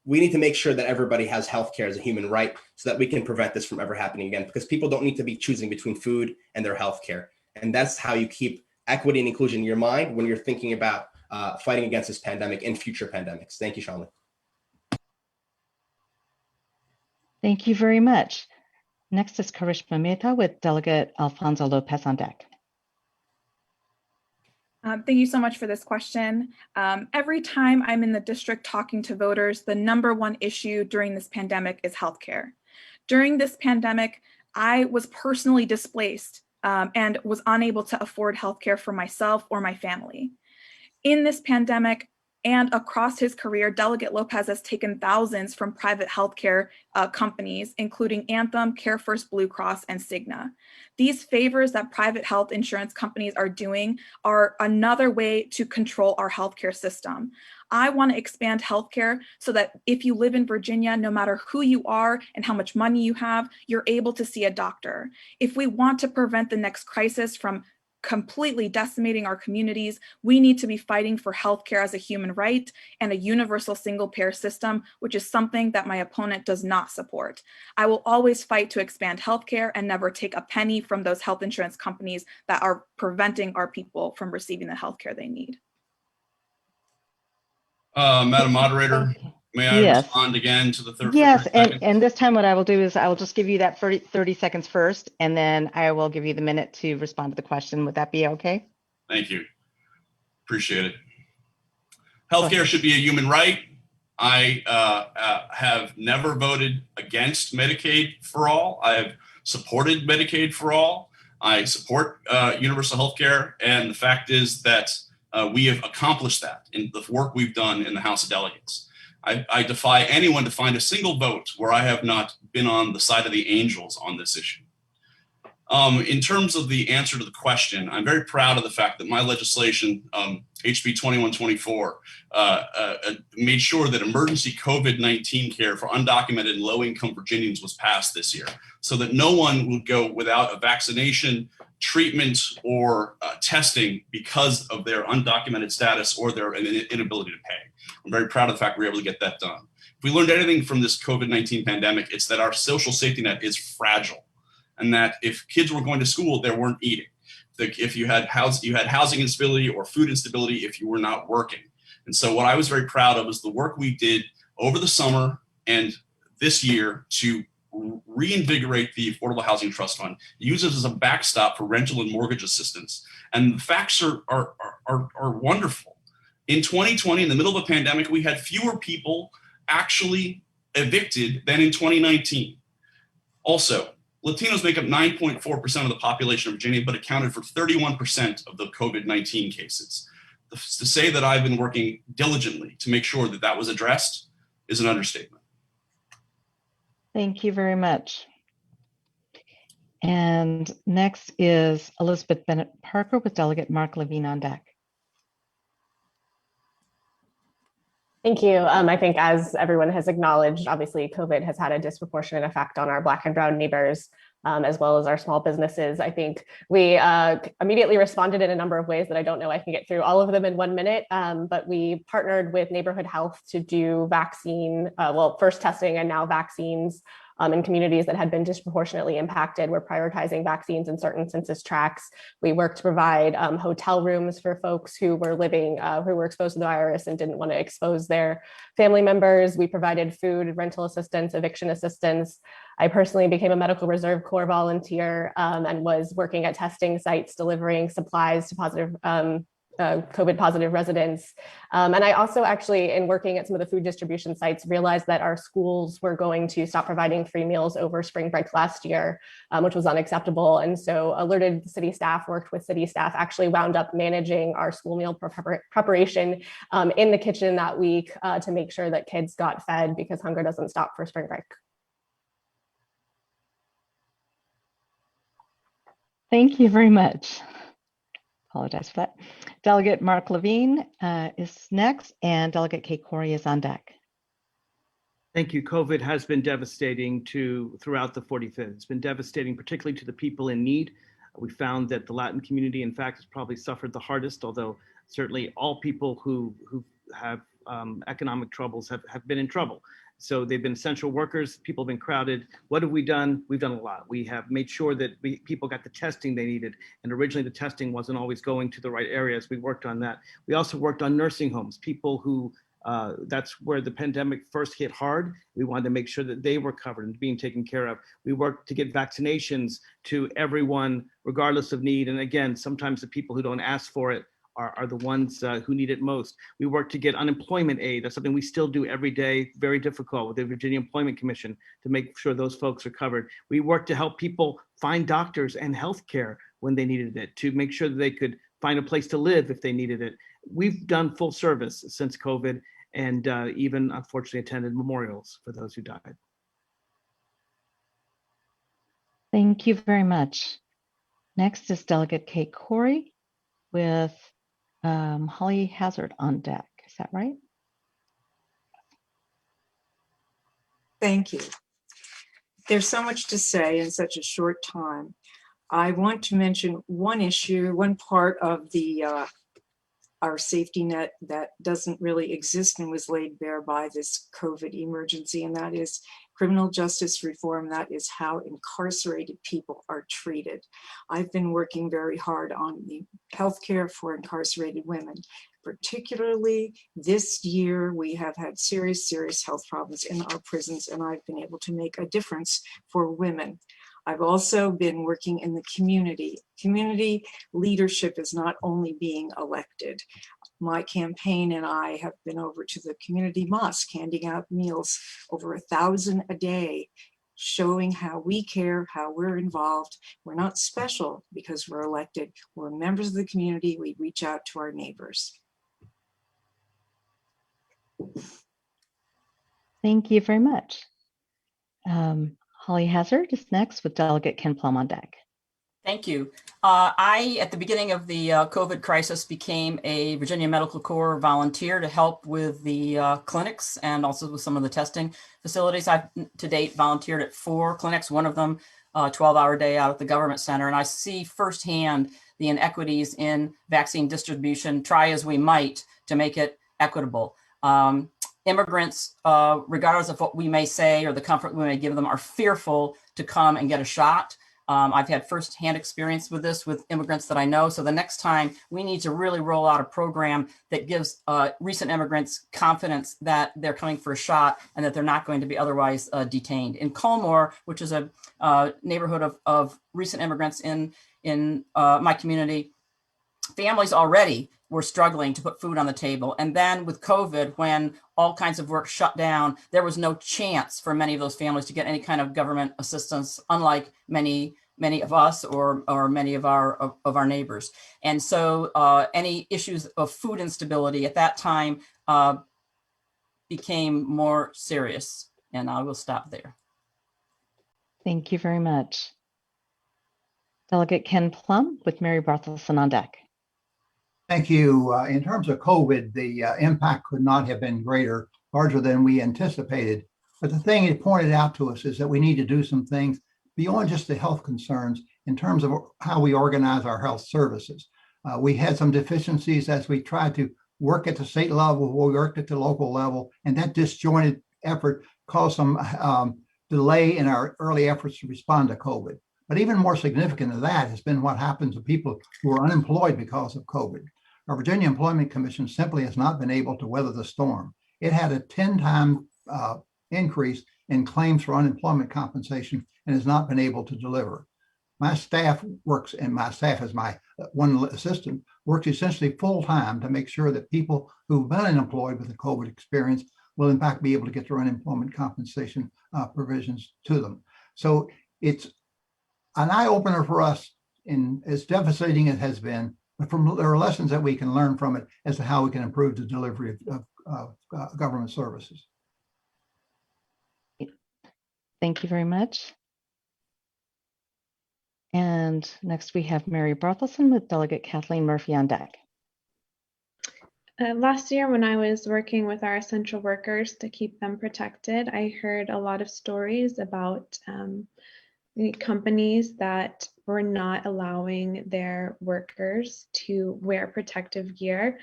We need to make sure that everybody has healthcare as a human right so that we can prevent this from ever happening again, because people don't need to be choosing between food and their healthcare. And that's how you keep equity and inclusion in your mind when you're thinking about fighting against this pandemic and future pandemics. Thank you, Shamli. Thank you very much. Next is Karishma Mehta with Delegate Alfonso Lopez on deck. Thank you so much for this question. Every time I'm in the district talking to voters, the #1 issue during this pandemic is healthcare. During this pandemic, I was personally displaced and was unable to afford healthcare for myself or my family. In this pandemic and across his career, Delegate Lopez has taken thousands from private healthcare companies, including Anthem, CareFirst Blue Cross, and Cigna. These favors that private health insurance companies are doing are another way to control our healthcare system. I want to expand healthcare so that if you live in Virginia, no matter who you are and how much money you have, you're able to see a doctor. If we want to prevent the next crisis from completely decimating our communities, we need to be fighting for healthcare as a human right and a universal single-payer system, which is something that my opponent does not support. I will always fight to expand healthcare and never take a penny from those health insurance companies that are preventing our people from receiving the healthcare they need. Madam Moderator, may I Yes. respond again to the third? Yes, 30 seconds? and this time what I will do is I will just give you that 30 seconds first, and then I will give you the minute to respond to the question. Would that be okay? Thank you. Appreciate it. Healthcare should be a human right. I have never voted against Medicaid for all. I have supported Medicaid for all. I support universal healthcare, and the fact is that we have accomplished that in the work we've done in the House of Delegates. I defy anyone to find a single vote where I have not been on the side of the angels on this issue. In terms of the answer to the question, I'm very proud of the fact that my legislation, HB 2124, made sure that emergency COVID-19 care for undocumented and low-income Virginians was passed this year, so that no one would go without a vaccination, treatment, or testing because of their undocumented status or their inability to pay. I'm very proud of the fact we were able to get that done. If we learned anything from this COVID-19 pandemic, it's that our social safety net is fragile, and that if kids were going to school, they weren't eating. If you had housing instability or food instability if you were not working. And so what I was very proud of was the work we did over the summer and this year to reinvigorate the Affordable Housing Trust Fund, use it as a backstop for rental and mortgage assistance. And the facts are wonderful. In 2020, in the middle of a pandemic, we had fewer people actually evicted than in 2019. Also, Latinos make up 9.4% of the population of Virginia, but accounted for 31% of the COVID-19 cases. To say that I've been working diligently to make sure that that was addressed is an understatement. Thank you very much. And next is Elizabeth Bennett Parker with Delegate Mark Levine on deck. Thank you. I think as everyone has acknowledged, obviously COVID has had a disproportionate effect on our Black and Brown neighbors, as well as our small businesses. I think we immediately responded in a number of ways that I don't know I can get through all of them in 1 minute, but we partnered with Neighborhood Health to do first testing and now vaccines in communities that had been disproportionately impacted. We're prioritizing vaccines in certain census tracts. We worked to provide hotel rooms for folks who were who were exposed to the virus and didn't want to expose their family members. We provided food, rental assistance, eviction assistance. I personally became a Medical Reserve Corps volunteer and was working at testing sites, delivering supplies to COVID positive residents. And I also actually, in working at some of the food distribution sites, realized that our schools were going to stop providing free meals over spring break last year, which was unacceptable. And so alerted city staff, worked with city staff, actually wound up managing our school meal preparation in the kitchen that week to make sure that kids got fed, because hunger doesn't stop for spring break. Thank you very much. Apologize for that. Delegate Mark Levine is next, and Delegate Kate Corey is on deck. Thank you. COVID has been devastating throughout the 45th. It's been devastating, particularly to the people in need. We found that the Latin community, in fact, has probably suffered the hardest, although certainly all people who have economic troubles have been in trouble. So they've been essential workers, people have been crowded. What have we done? We've done a lot. We have made sure that people got the testing they needed. And originally the testing wasn't always going to the right areas. We worked on that. We also worked on nursing homes, people who, that's where the pandemic first hit hard. We wanted to make sure that they were covered and being taken care of. We worked to get vaccinations to everyone, regardless of need. And again, sometimes the people who don't ask for it are the ones who need it most. We work to get unemployment aid. That's something we still do every day, very difficult with the Virginia Employment Commission to make sure those folks are covered. We work to help people find doctors and healthcare when they needed it, to make sure that they could find a place to live if they needed it. We've done full service since COVID, and even unfortunately attended memorials for those who died. Thank you very much. Next is Delegate Kate Corey with Holly Hazard on deck. Is that right? Thank you. There's so much to say in such a short time. I want to mention one issue, one part of the our safety net that doesn't really exist and was laid bare by this COVID emergency, and that is criminal justice reform. That is how incarcerated people are treated. I've been working very hard on the healthcare for incarcerated women. Particularly this year, we have had serious health problems in our prisons, and I've been able to make a difference for women. I've also been working in the community. Community leadership is not only being elected. My campaign and I have been over to the community mosque, handing out meals, over 1,000 a day, showing how we care, how we're involved. We're not special because we're elected. We're members of the community. We reach out to our neighbors. Thank you very much. Holly Hazard is next with Delegate Ken Plum on deck. Thank you. I, at the beginning of the COVID crisis, became a Virginia Medical Corps volunteer to help with the clinics and also with some of the testing facilities. I've to date volunteered at 4 clinics, one of them 12-hour day out at the government center. And I see firsthand the inequities in vaccine distribution, try as we might to make it equitable. Immigrants, regardless of what we may say or the comfort we may give them, are fearful to come and get a shot. I've had firsthand experience with this with immigrants that I know. So the next time we need to really roll out a program that gives recent immigrants confidence that they're coming for a shot and that they're not going to be otherwise detained. In Culmore, which is a neighborhood of recent immigrants in my community, families already were struggling to put food on the table. And then with COVID, when all kinds of work shut down, there was no chance for many of those families to get any kind of government assistance, unlike many of us or many of our neighbors. And so any issues of food instability at that time became more serious. And I will stop there. Thank you very much. Delegate Ken Plum with Mary Barthelson on deck. Thank you. In terms of COVID, the impact could not have been greater, larger than we anticipated. But the thing it pointed out to us is that we need to do some things beyond just the health concerns in terms of how we organize our health services. We had some deficiencies as we tried to work at the state level, we worked at the local level, and that disjointed effort caused some delay in our early efforts to respond to COVID. But even more significant than that has been what happens to people who are unemployed because of COVID. Our Virginia Employment Commission simply has not been able to weather the storm. It had a 10-time increase in claims for unemployment compensation and has not been able to deliver. My staff works, and my staff as my one assistant, works essentially full-time to make sure that people who've been unemployed with the COVID experience will in fact be able to get their unemployment compensation provisions to them. So it's an eye-opener for us, in as devastating as it has been, but there are lessons that we can learn from it as to how we can improve the delivery of government services. Thank you very much. And next we have Mary Barthelson with Delegate Kathleen Murphy on deck. Last year, when I was working with our essential workers to keep them protected, I heard a lot of stories about the companies that were not allowing their workers to wear protective gear.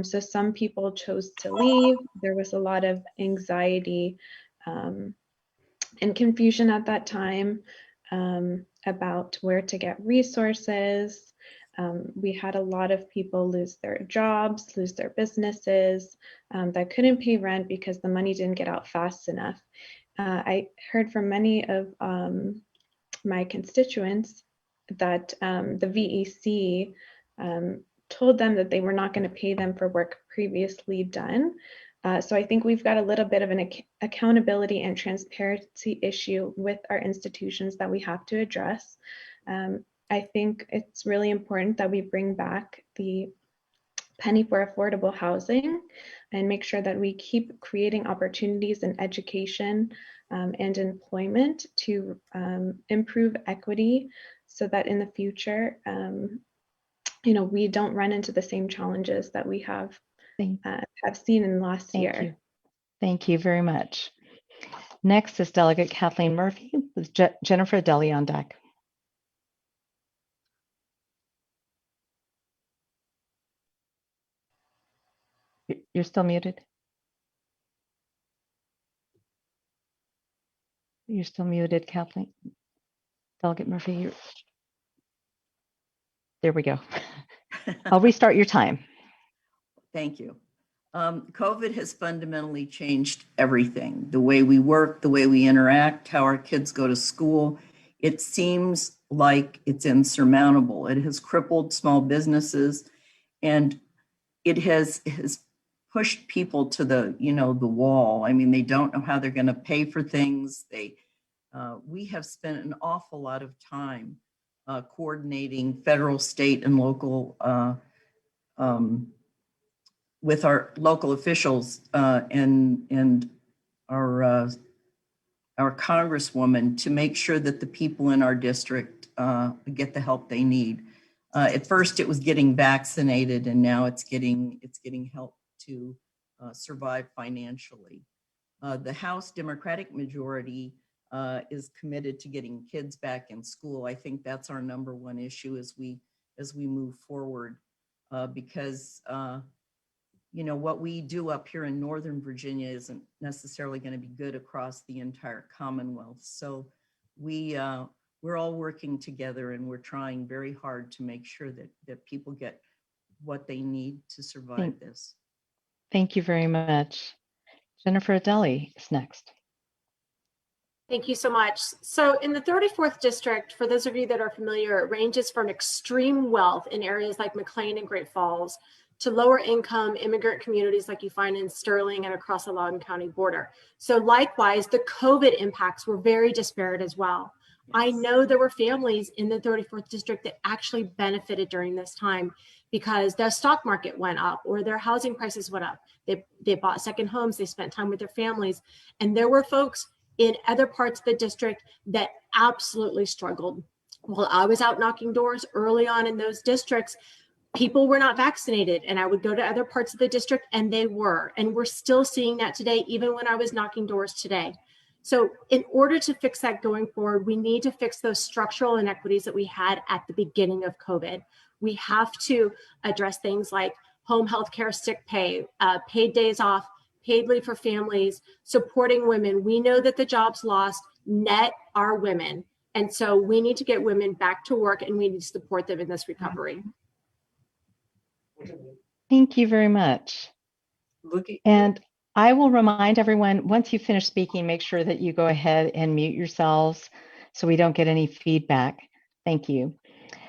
So some people chose to leave. There was a lot of anxiety and confusion at that time about where to get resources. We had a lot of people lose their jobs, lose their businesses that couldn't pay rent because the money didn't get out fast enough. I heard from many of my constituents that the VEC told them that they were not going to pay them for work previously done. So I think we've got a little bit of an accountability and transparency issue with our institutions that we have to address. I think it's really important that we bring back the penny for affordable housing and make sure that we keep creating opportunities in education and employment to improve equity so that in the future, we don't run into the same challenges that we have seen in the last year. Thank you very much. Next is Delegate Kathleen Murphy with Jennifer Adelie on deck. You're still muted. You're still muted, Kathleen. Delegate Murphy, there we go. I'll restart your time. Thank you. COVID has fundamentally changed everything, the way we work, the way we interact, how our kids go to school. It seems like it's insurmountable. It has crippled small businesses, and it has pushed people to the wall. I mean, they don't know how they're going to pay for things. We have spent an awful lot of time coordinating federal, state, and local with our local officials and our congresswoman to make sure that the people in our district get the help they need. At first, it was getting vaccinated, and now it's getting help to survive financially. The House Democratic majority is committed to getting kids back in school. I think that's our number one issue as we move forward, because what we do up here in Northern Virginia isn't necessarily going to be good across the entire Commonwealth. So we're all working together, and we're trying very hard to make sure that people get what they need to survive this. Thank you very much. Jennifer Adelie is next. Thank you so much. So in the 34th district, for those of you that are familiar, it ranges from extreme wealth in areas like McLean and Great Falls to lower income immigrant communities like you find in Sterling and across the Loudoun County border. So likewise, the COVID impacts were very disparate as well. I know there were families in the 34th district that actually benefited during this time because their stock market went up or their housing prices went up. They bought second homes, they spent time with their families. And there were folks in other parts of the district that absolutely struggled. While I was out knocking doors early on in those districts, people were not vaccinated, and I would go to other parts of the district and they were, and we're still seeing that today, even when I was knocking doors today. So in order to fix that going forward, we need to fix those structural inequities that we had at the beginning of COVID. We have to address things like home health care, sick pay, paid days off, paid leave for families, supporting women. We know that the jobs lost net are women. And so we need to get women back to work, and we need to support them in this recovery. Thank you very much. And I will remind everyone, once you finish speaking, make sure that you go ahead and mute yourselves so we don't get any feedback. Thank you.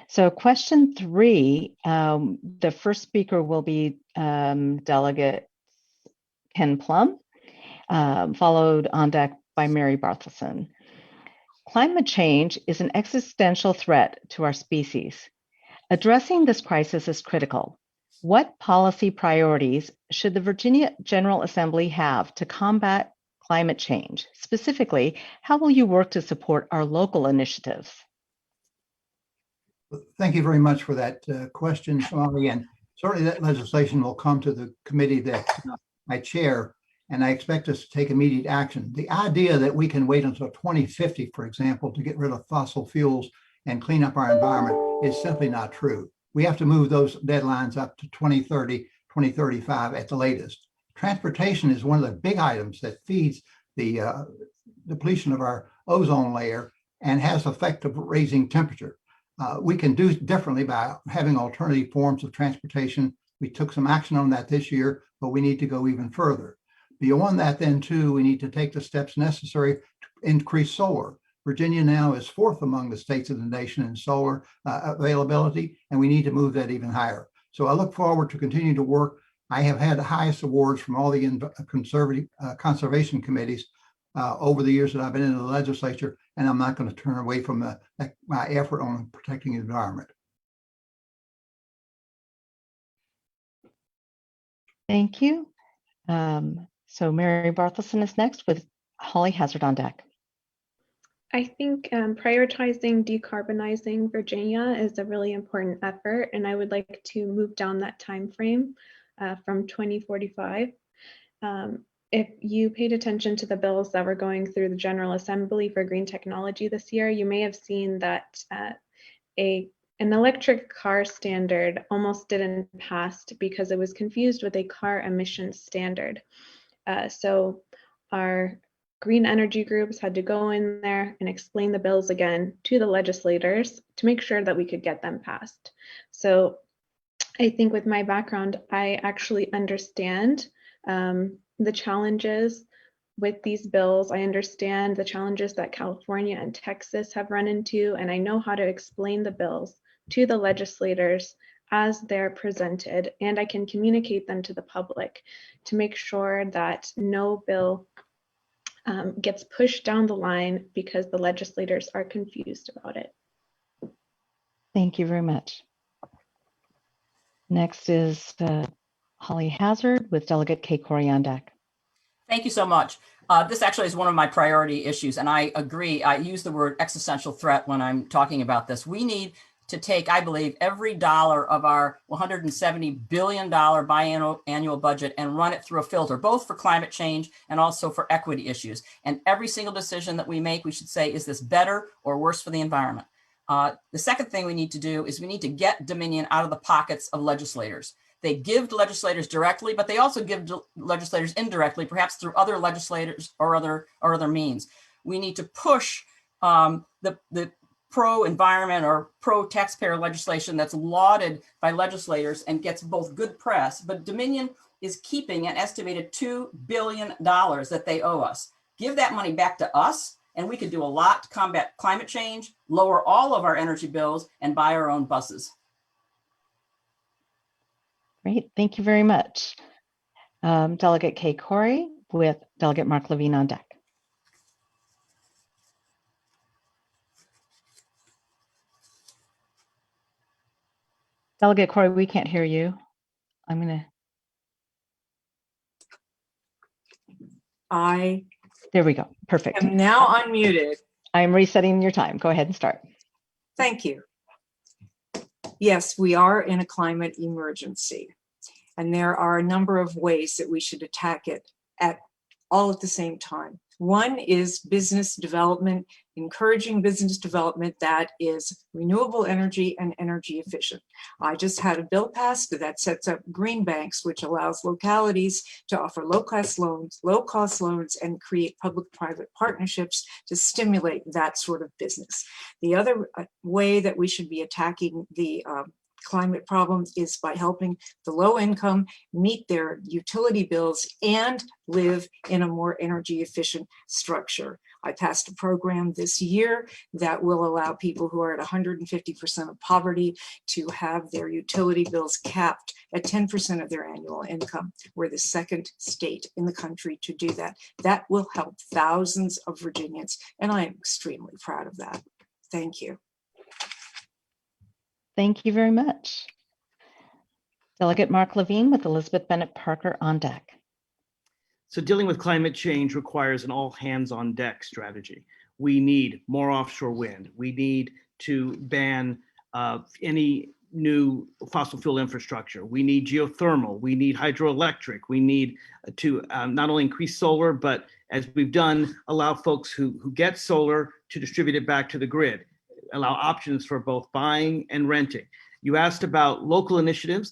So question 3, the first speaker will be Delegate Ken Plum, followed on deck by Mary Barthelson. Climate change is an existential threat to our species. Addressing this crisis is critical. What policy priorities should the Virginia General Assembly have to combat climate change? Specifically, how will you work to support our local initiatives? Thank you very much for that question, Shomali. And certainly that legislation will come to the committee that I chair, and I expect us to take immediate action. The idea that we can wait until 2050, for example, to get rid of fossil fuels and clean up our environment is simply not true. We have to move those deadlines up to 2030, 2035 at the latest. Transportation is one of the big items that feeds the depletion of our ozone layer and has effect of raising temperature. We can do differently by having alternative forms of transportation. We took some action on that this year, but we need to go even further. Beyond that, then, too, we need to take the steps necessary to increase solar. Virginia now is 4th among the states of the nation in solar availability, and we need to move that even higher. So I look forward to continuing to work. I have had the highest awards from all the conservation committees over the years that I've been in the legislature, and I'm not going to turn away from my effort on protecting the environment. Thank you. So Mary Barthelson is next with Holly Hazard on deck. I think prioritizing decarbonizing Virginia is a really important effort, and I would like to move down that time frame from 2045. If you paid attention to the bills that were going through the General Assembly for green technology this year, you may have seen that an electric car standard almost didn't pass because it was confused with a car emissions standard. So our green energy groups had to go in there and explain the bills again to the legislators to make sure that we could get them passed. So I think with my background, I actually understand the challenges with these bills. I understand the challenges that California and Texas have run into, and I know how to explain the bills to the legislators as they're presented, and I can communicate them to the public to make sure that no bill gets pushed down the line because the legislators are confused about it. Thank you very much. Next is Holly Hazard with Delegate Kay Corey on deck. Thank you so much. This actually is one of my priority issues, and I agree. I use the word existential threat when I'm talking about this. We need to take, I believe, every dollar of our $170 billion biannual budget and run it through a filter, both for climate change and also for equity issues. And every single decision that we make, we should say, is this better or worse for the environment? The second thing we need to do is we need to get Dominion out of the pockets of legislators. They give to legislators directly, but they also give to legislators indirectly, perhaps through other legislators or other means. We need to push the pro-environment or pro-taxpayer legislation that's lauded by legislators and gets both good press, but Dominion is keeping an estimated $2 billion that they owe us. Give that money back to us, and we could do a lot to combat climate change, lower all of our energy bills, and buy our own buses. Great, thank you very much. Delegate Kay Corey with Delegate Mark Levine on deck. Delegate Corey, we can't hear you. There we go, perfect. am now unmuted. I'm resetting your time. Go ahead and start. Thank you. Yes, we are in a climate emergency, and there are a number of ways that we should attack it all at the same time. One is business development, encouraging business development that is renewable energy and energy efficient. I just had a bill passed that sets up green banks, which allows localities to offer low-cost loans and create public-private partnerships to stimulate that sort of business. The other way that we should be attacking the climate problem is by helping the low income meet their utility bills and live in a more energy efficient structure. I passed a program this year that will allow people who are at 150% of poverty to have their utility bills capped at 10% of their annual income. We're the second state in the country to do that. That will help thousands of Virginians, and I am extremely proud of that. Thank you. Thank you very much. Delegate Mark Levine with Elizabeth Bennett Parker on deck. So dealing with climate change requires an all hands on deck strategy. We need more offshore wind. We need to ban any new fossil fuel infrastructure. We need geothermal. We need hydroelectric. We need to not only increase solar, but as we've done, allow folks who get solar to distribute it back to the grid. Allow options for both buying and renting. You asked about local initiatives.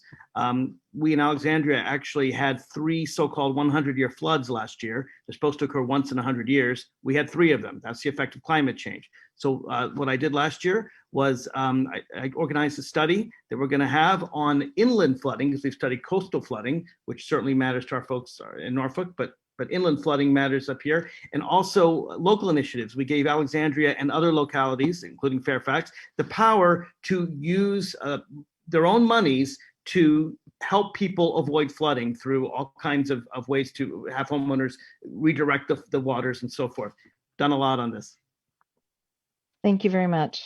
We in Alexandria actually had 3 so-called 100-year floods last year. They're supposed to occur once in 100 years. We had 3 of them. That's the effect of climate change. So what I did last year was I organized a study that we're going to have on inland flooding, because we've studied coastal flooding, which certainly matters to our folks in Norfolk, but inland flooding matters up here, and also local initiatives. We gave Alexandria and other localities, including Fairfax, the power to use their own monies to help people avoid flooding through all kinds of ways to have homeowners redirect the waters and so forth. Done a lot on this. Thank you very much.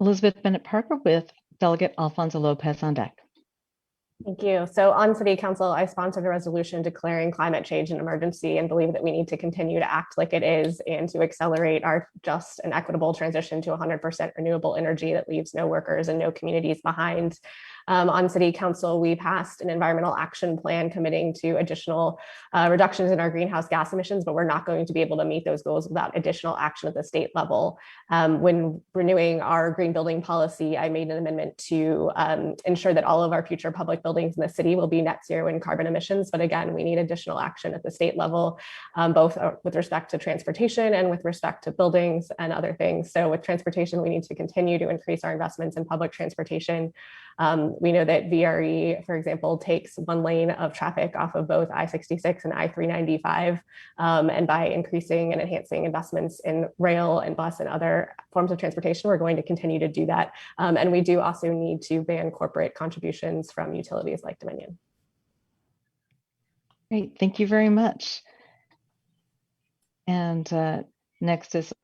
Elizabeth Bennett Parker with Delegate Alfonso Lopez on deck. Thank you. So on City Council, I sponsored a resolution declaring climate change an emergency and believe that we need to continue to act like it is and to accelerate our just and equitable transition to 100% renewable energy that leaves no workers and no communities behind. On City Council, we passed an environmental action plan committing to additional reductions in our greenhouse gas emissions, but we're not going to be able to meet those goals without additional action at the state level. When renewing our green building policy, I made an amendment to ensure that all of our future public buildings in the city will be net zero in carbon emissions. But again, we need additional action at the state level, both with respect to transportation and with respect to buildings and other things. So with transportation, we need to continue to increase our investments in public transportation. We know that VRE, for example, takes one lane of traffic off of both I-66 and I-395. And by increasing and enhancing investments in rail and bus and other forms of transportation, we're going to continue to do that. And we do also need to ban corporate contributions from utilities like Dominion. Great, thank you very much. And next is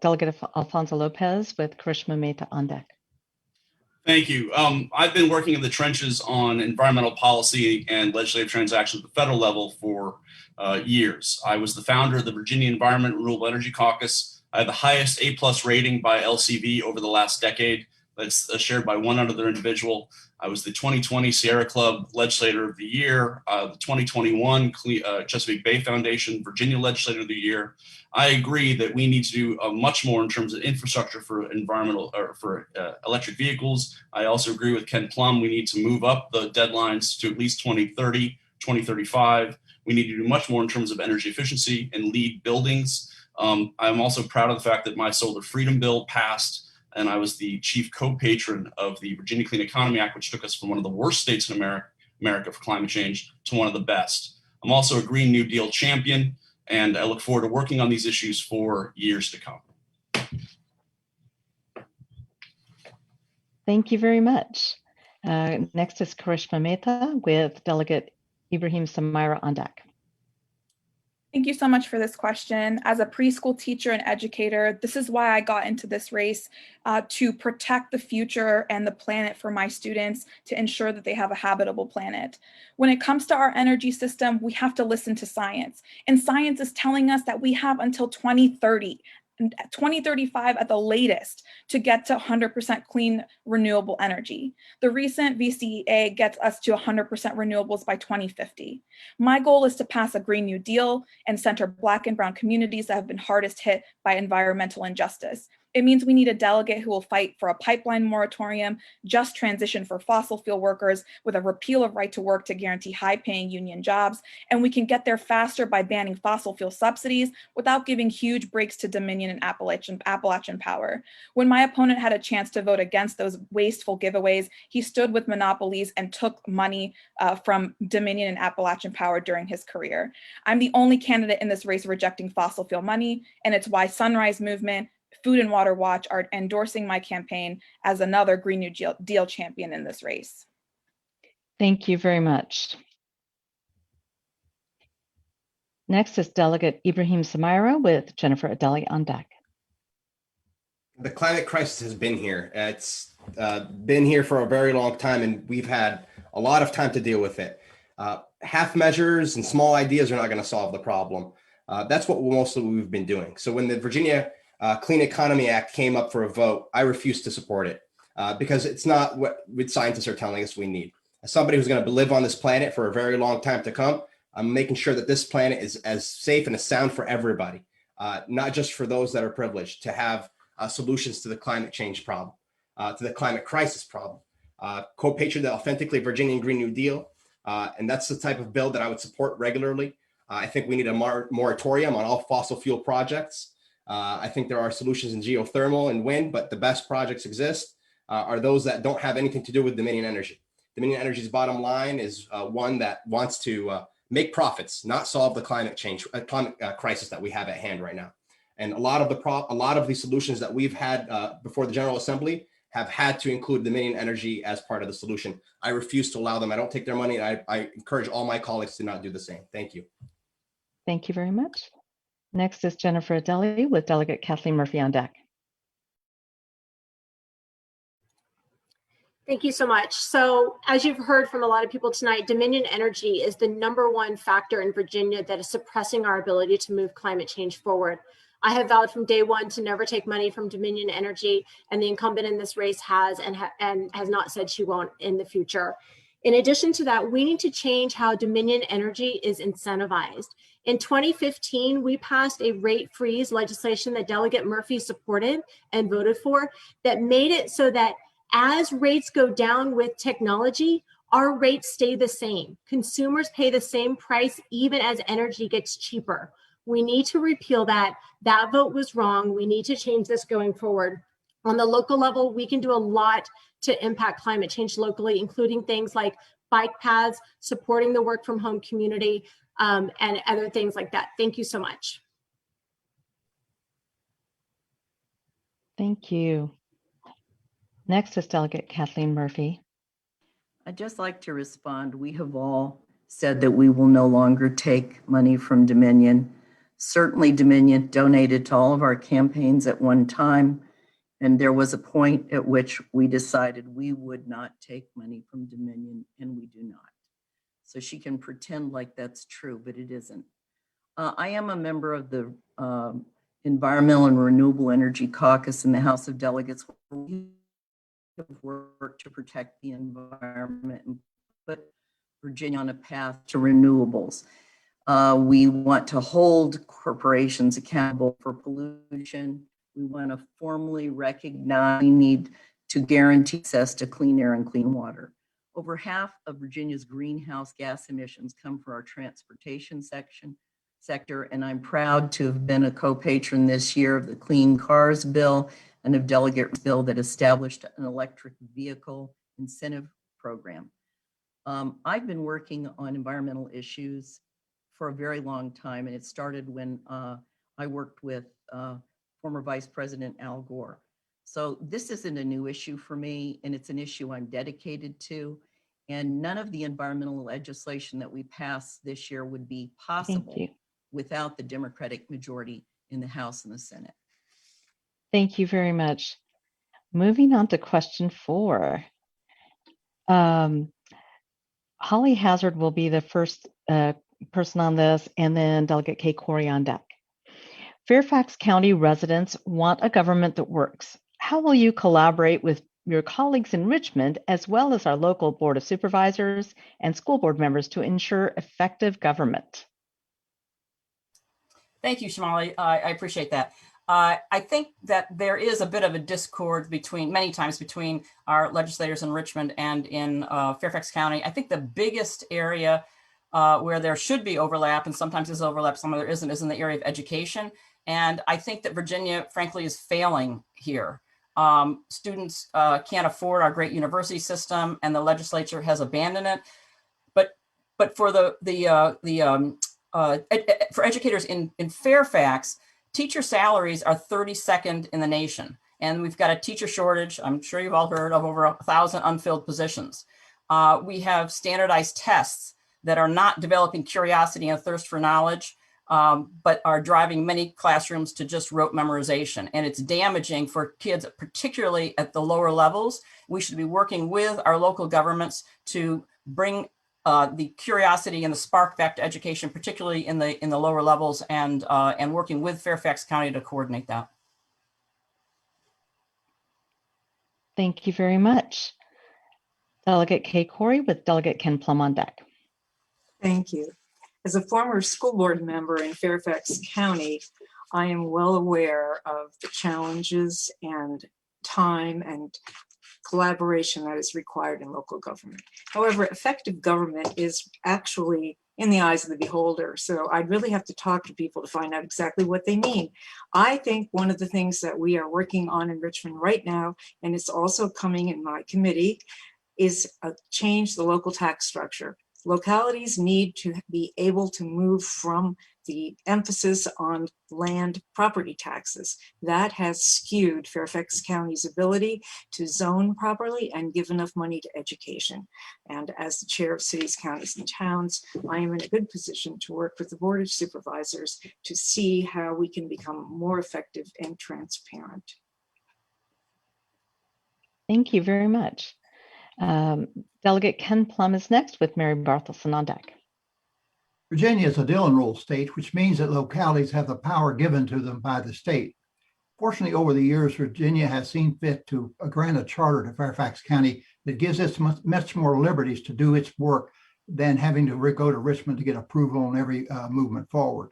Delegate Alfonso Lopez with Karishma Mehta on deck. Thank you. I've been working in the trenches on environmental policy and legislative transactions at the federal level for years. I was the founder of the Virginia Environment and Renewable Energy Caucus. I have the highest A+ rating by LCV over the last decade. That's shared by one other individual. I was the 2020 Sierra Club Legislator of the Year, the 2021 Chesapeake Bay Foundation Virginia Legislator of the Year. I agree that we need to do much more in terms of infrastructure for environmental or for electric vehicles. I also agree with Ken Plum. We need to move up the deadlines to at least 2030, 2035. We need to do much more in terms of energy efficiency and LEED buildings. I'm also proud of the fact that my Solar Freedom Bill passed, and I was the chief co-patron of the Virginia Clean Economy Act, which took us from one of the worst states in America for climate change to one of the best. I'm also a Green New Deal champion, and I look forward to working on these issues for years to come. Thank you very much. Next is Karishma Mehta with Delegate Ibrahim Samira on deck. Thank you so much for this question. As a preschool teacher and educator, this is why I got into this race, to protect the future and the planet for my students, to ensure that they have a habitable planet. When it comes to our energy system, we have to listen to science. And science is telling us that we have until 2030, 2035 at the latest to get to 100% clean renewable energy. The recent VCEA gets us to 100% renewables by 2050. My goal is to pass a Green New Deal and center Black and Brown communities that have been hardest hit by environmental injustice. It means we need a delegate who will fight for a pipeline moratorium, just transition for fossil fuel workers with a repeal of right to work to guarantee high-paying union jobs, and we can get there faster by banning fossil fuel subsidies without giving huge breaks to Dominion and Appalachian Power. When my opponent had a chance to vote against those wasteful giveaways, he stood with monopolies and took money from Dominion and Appalachian Power during his career. I'm the only candidate in this race rejecting fossil fuel money, and it's why Sunrise Movement, Food and Water Watch are endorsing my campaign as another Green New Deal champion in this race. Thank you very much. Next is Delegate Ibrahim Samira with Jennifer Adelie on deck. The climate crisis has been here. It's been here for a very long time, and we've had a lot of time to deal with it. Half measures and small ideas are not going to solve the problem. That's what mostly we've been doing. So when the Virginia Clean Economy Act came up for a vote, I refused to support it because it's not what scientists are telling us we need. As somebody who's going to live on this planet for a very long time to come, I'm making sure that this planet is as safe and as sound for everybody, not just for those that are privileged, to have solutions to the climate change problem, to the climate crisis problem. Co-patron the authentically Virginian Green New Deal, and that's the type of bill that I would support regularly. I think we need a moratorium on all fossil fuel projects. I think there are solutions in geothermal and wind, but the best projects exist are those that don't have anything to do with Dominion Energy. Dominion Energy's bottom line is one that wants to make profits, not solve the climate crisis that we have at hand right now. And a lot of the solutions that we've had before the General Assembly have had to include Dominion Energy as part of the solution. I refuse to allow them. I don't take their money, and I encourage all my colleagues to not do the same. Thank you. Thank you very much. Next is Jennifer Adelie with Delegate Kathleen Murphy on deck. Thank you so much. So as you've heard from a lot of people tonight, Dominion Energy is the #1 factor in Virginia that is suppressing our ability to move climate change forward. I have vowed from day one to never take money from Dominion Energy, and the incumbent in this race has and has not said she won't in the future. In addition to that, we need to change how Dominion Energy is incentivized. In 2015, we passed a rate freeze legislation that Delegate Murphy supported and voted for that made it so that as rates go down with technology, our rates stay the same. Consumers pay the same price even as energy gets cheaper. We need to repeal that. That vote was wrong. We need to change this going forward. On the local level, we can do a lot to impact climate change locally, including things like bike paths, supporting the work from home community, and other things like that. Thank you so much. Thank you. Next is Delegate Kathleen Murphy. I'd just like to respond. We have all said that we will no longer take money from Dominion. Certainly Dominion donated to all of our campaigns at one time, and there was a point at which we decided we would not take money from Dominion, and we do not. So she can pretend like that's true, but it isn't. I am a member of the Environmental and Renewable Energy Caucus in the House of Delegates. We have worked to protect the environment and put Virginia on a path to renewables. We want to hold corporations accountable for pollution. We want to formally recognize the need to guarantee access to clean air and clean water. Over half of Virginia's greenhouse gas emissions come from our transportation sector, and I'm proud to have been a co-patron this year of the Clean Cars Bill and of Delegate bill that established an electric vehicle incentive program. I've been working on environmental issues for a very long time, and it started when I worked with former Vice President Al Gore. So this isn't a new issue for me, and it's an issue I'm dedicated to. And none of the environmental legislation that we passed this year would be possible without the Democratic majority in the House and the Senate. Thank you very much. Moving on to question 4. Holly Hazard will be the first person on this, and then Delegate Kay Corey on deck. Fairfax County residents want a government that works. How will you collaborate with your colleagues in Richmond, as well as our local Board of Supervisors and school board members to ensure effective government? Thank you, Shamali. I appreciate that. I think that there is a bit of a discord many times between our legislators in Richmond and in Fairfax County. I think the biggest area where there should be overlap, and sometimes there's overlap, some of there isn't, is in the area of education. And I think that Virginia, frankly, is failing here. Students can't afford our great university system, and the legislature has abandoned it. But for for educators in Fairfax, teacher salaries are 32nd in the nation, and we've got a teacher shortage. I'm sure you've all heard of over 1,000 unfilled positions. We have standardized tests that are not developing curiosity and thirst for knowledge, but are driving many classrooms to just rote memorization. And it's damaging for kids, particularly at the lower levels. We should be working with our local governments to bring the curiosity and the spark back to education, particularly in the lower levels, and working with Fairfax County to coordinate that. Thank you very much. Delegate Kay Corey with Delegate Ken Plum on deck. Thank you. As a former school board member in Fairfax County, I am well aware of the challenges and time and collaboration that is required in local government. However, effective government is actually in the eyes of the beholder. So I'd really have to talk to people to find out exactly what they mean. I think one of the things that we are working on in Richmond right now, and it's also coming in my committee, is change the local tax structure. Localities need to be able to move from the emphasis on land property taxes. That has skewed Fairfax County's ability to zone properly and give enough money to education. And as the chair of cities, counties, and towns, I am in a good position to work with the Board of Supervisors to see how we can become more effective and transparent. Thank you very much. Delegate Ken Plum is next with Mary Barthelson on deck. Virginia is a Dillon rule state, which means that localities have the power given to them by the state. Fortunately, over the years, Virginia has seen fit to grant a charter to Fairfax County that gives us much more liberties to do its work than having to go to Richmond to get approval on every movement forward.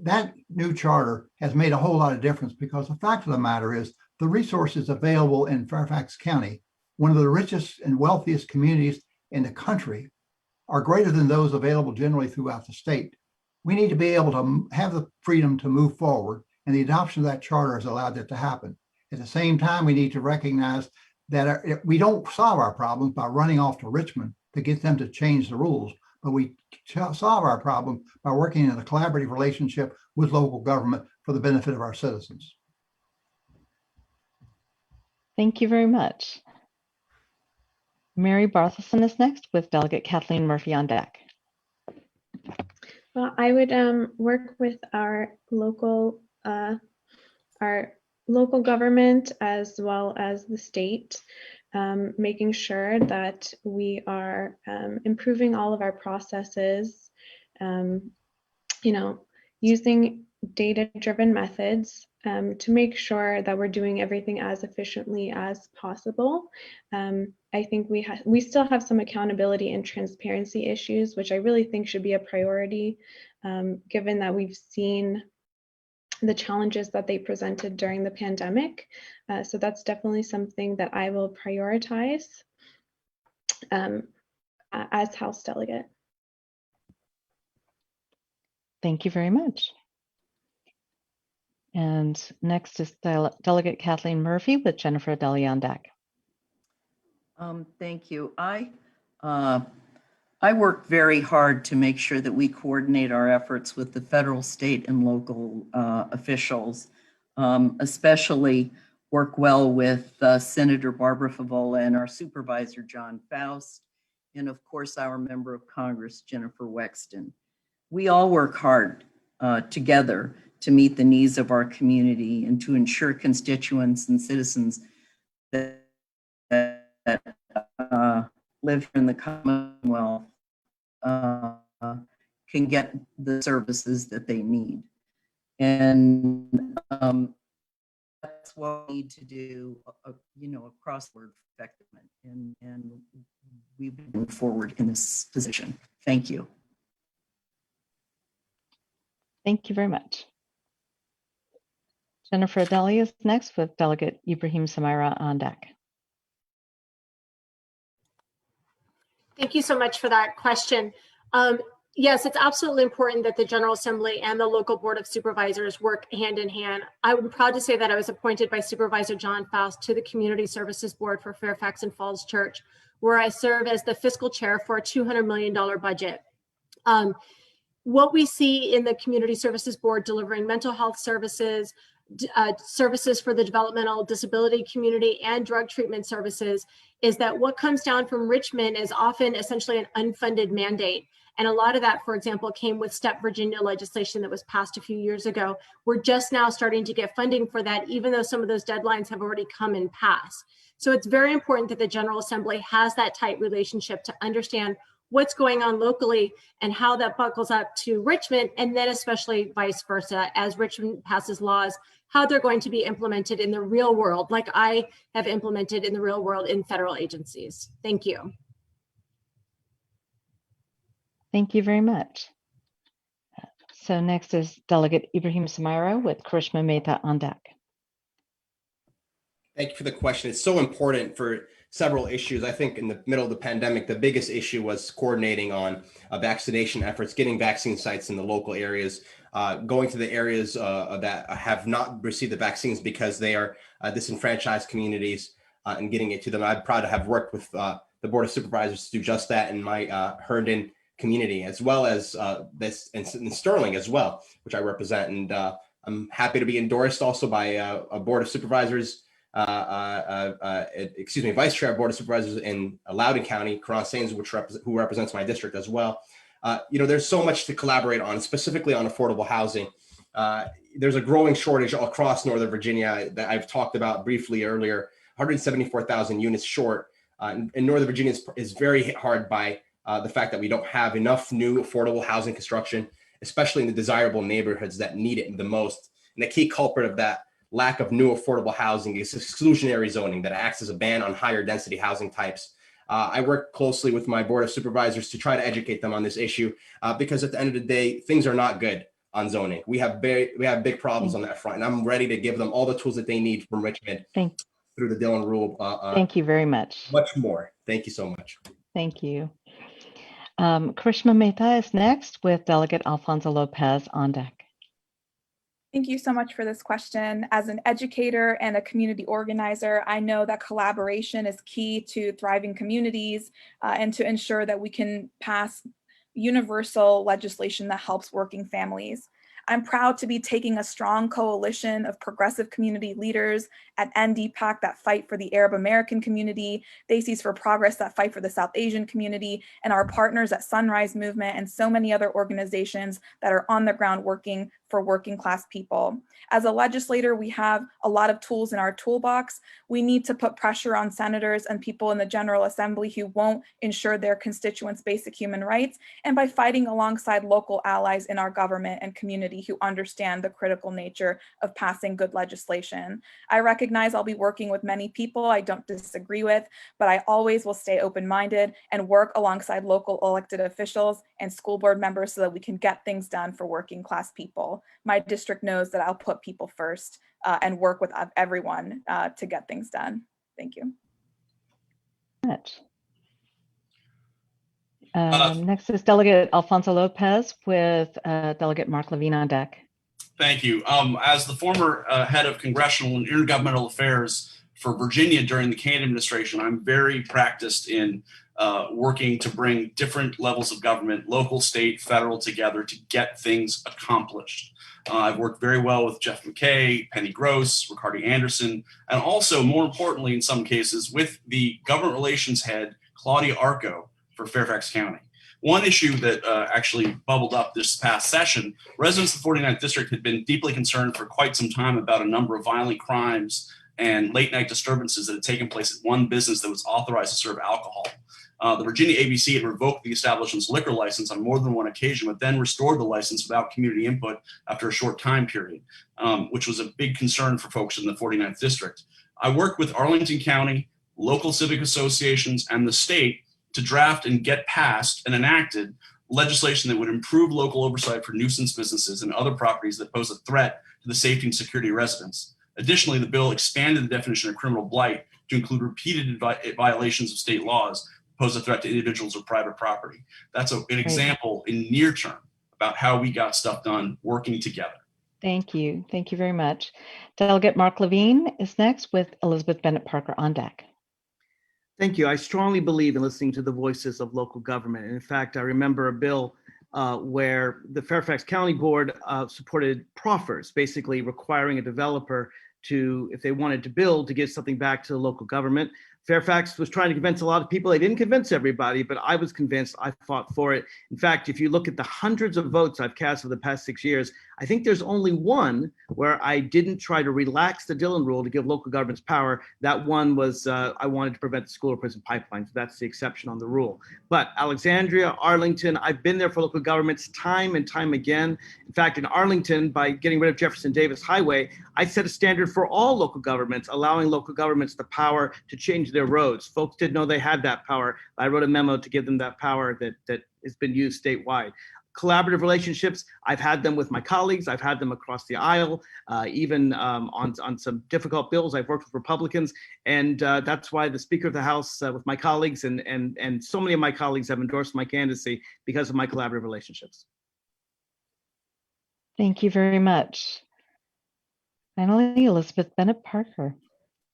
That new charter has made a whole lot of difference because the fact of the matter is the resources available in Fairfax County, one of the richest and wealthiest communities in the country, are greater than those available generally throughout the state. We need to be able to have the freedom to move forward, and the adoption of that charter has allowed that to happen. At the same time, we need to recognize that we don't solve our problems by running off to Richmond to get them to change the rules, but we solve our problem by working in a collaborative relationship with local government for the benefit of our citizens. Thank you very much. Mary Barthelson is next with Delegate Kathleen Murphy on deck. Well, I would work with our local government as well as the state, making sure that we are improving all of our processes, using data-driven methods to make sure that we're doing everything as efficiently as possible. I think we still have some accountability and transparency issues, which I really think should be a priority, given that we've seen the challenges that they presented during the pandemic. So that's definitely something that I will prioritize as House Delegate. Thank you very much. And next is Delegate Kathleen Murphy with Jennifer Adelie on deck. Thank you. I work very hard to make sure that we coordinate our efforts with the federal, state, and local officials, especially work well with Senator Barbara Favola and our supervisor, John Faust, and of course, our member of Congress, Jennifer Wexton. We all work hard together to meet the needs of our community and to ensure constituents and citizens that live in the Commonwealth can get the services that they need. And that's what we need to do, across the board effectively. And we've been moving forward in this position. Thank you. Thank you very much. Jennifer Adelie is next with Delegate Ibrahim Samaira on deck. Thank you so much for that question. Yes, it's absolutely important that the General Assembly and the local Board of Supervisors work hand in hand. I'm proud to say that I was appointed by Supervisor John Faust to the Community Services Board for Fairfax and Falls Church, where I serve as the fiscal chair for a $200 million budget. What we see in the Community Services Board delivering mental health services, services for the developmental disability community, and drug treatment services is that what comes down from Richmond is often essentially an unfunded mandate. And a lot of that, for example, came with STEP Virginia legislation that was passed a few years ago. We're just now starting to get funding for that, even though some of those deadlines have already come and passed. So it's very important that the General Assembly has that tight relationship to understand what's going on locally and how that buckles up to Richmond, and then especially vice versa, as Richmond passes laws, how they're going to be implemented in the real world, like I have implemented in the real world in federal agencies. Thank you. Thank you very much. So next is Delegate Ibrahim Samaira with Karishma Mehta on deck. Thank you for the question. It's so important for several issues. I think in the middle of the pandemic, the biggest issue was coordinating on vaccination efforts, getting vaccine sites in the local areas, going to the areas that have not received the vaccines because they are disenfranchised communities and getting it to them. I'm proud to have worked with the Board of Supervisors to do just that in my Herndon community, as well as this in Sterling as well, which I represent. And I'm happy to be endorsed also by a board of supervisors, vice chair of board of supervisors in Loudoun County, Karan Sains, who represents my district as well. There's so much to collaborate on, specifically on affordable housing. There's a growing shortage across Northern Virginia that I've talked about briefly earlier. 174,000 units short. And Northern Virginia is very hard by the fact that we don't have enough new affordable housing construction, especially in the desirable neighborhoods that need it the most. And the key culprit of that lack of new affordable housing is exclusionary zoning that acts as a ban on higher density housing types. I work closely with my board of supervisors to try to educate them on this issue because at the end of the day, things are not good on zoning. We have big problems on that front, and I'm ready to give them all the tools that they need from Richmond through the Dillon Rule. Thank you very much. Much more. Thank you so much. Thank you. Karishma Mehta is next with Delegate Alfonso Lopez on deck. Thank you so much for this question. As an educator and a community organizer, I know that collaboration is key to thriving communities and to ensure that we can pass universal legislation that helps working families. I'm proud to be taking a strong coalition of progressive community leaders at NDPAC that fight for the Arab American community, Bases for Progress that fight for the South Asian community, and our partners at Sunrise Movement and so many other organizations that are on the ground working for working class people. As a legislator, we have a lot of tools in our toolbox. We need to put pressure on senators and people in the General Assembly who won't ensure their constituents' basic human rights, and by fighting alongside local allies in our government and community who understand the critical nature of passing good legislation. I recognize I'll be working with many people I don't disagree with, but I always will stay open-minded and work alongside local elected officials and school board members so that we can get things done for working class people. My district knows that I'll put people first and work with everyone to get things done. Thank you. Next is Delegate Alfonso Lopez with Delegate Mark Levine on deck. Thank you. As the former head of congressional and intergovernmental affairs for Virginia during the Kennedy administration, I'm very practiced in working to bring different levels of government, local, state, federal, together to get things accomplished. I've worked very well with Jeff McKay, Penny Gross, Ricardo Anderson, and also, more importantly, in some cases, with the government relations head, Claudia Arco, for Fairfax County. One issue that actually bubbled up this past session, residents of the 49th District had been deeply concerned for quite some time about a number of violent crimes and late night disturbances that had taken place at one business that was authorized to serve alcohol. The Virginia ABC had revoked the establishment's liquor license on more than one occasion, but then restored the license without community input after a short time period, which was a big concern for folks in the 49th District. I worked with Arlington County, local civic associations, and the state to draft and get passed and enacted legislation that would improve local oversight for nuisance businesses and other properties that pose a threat to the safety and security of residents. Additionally, the bill expanded the definition of criminal blight to include repeated violations of state laws pose a threat to individuals or private property. That's an example in near term about how we got stuff done working together. Thank you. Thank you very much. Delegate Mark Levine is next with Elizabeth Bennett Parker on deck. Thank you. I strongly believe in listening to the voices of local government. And in fact, I remember a bill where the Fairfax County Board supported proffers, basically requiring a developer to, if they wanted to build, to give something back to the local government. Fairfax was trying to convince a lot of people. They didn't convince everybody, but I was convinced. I fought for it. In fact, if you look at the hundreds of votes I've cast for the past 6 years, I think there's only one where I didn't try to relax the Dillon Rule to give local governments power. That one was I wanted to prevent the school or prison pipeline. So that's the exception on the rule. But Alexandria, Arlington, I've been there for local governments time and time again. In fact, in Arlington, by getting rid of Jefferson Davis Highway, I set a standard for all local governments, allowing local governments the power to change their roads. Folks didn't know they had that power. I wrote a memo to give them that power that has been used statewide. Collaborative relationships, I've had them with my colleagues. I've had them across the aisle, even on some difficult bills. I've worked with Republicans, and that's why the Speaker of the House with my colleagues and so many of my colleagues have endorsed my candidacy because of my collaborative relationships. Thank you very much. Finally, Elizabeth Bennett Parker.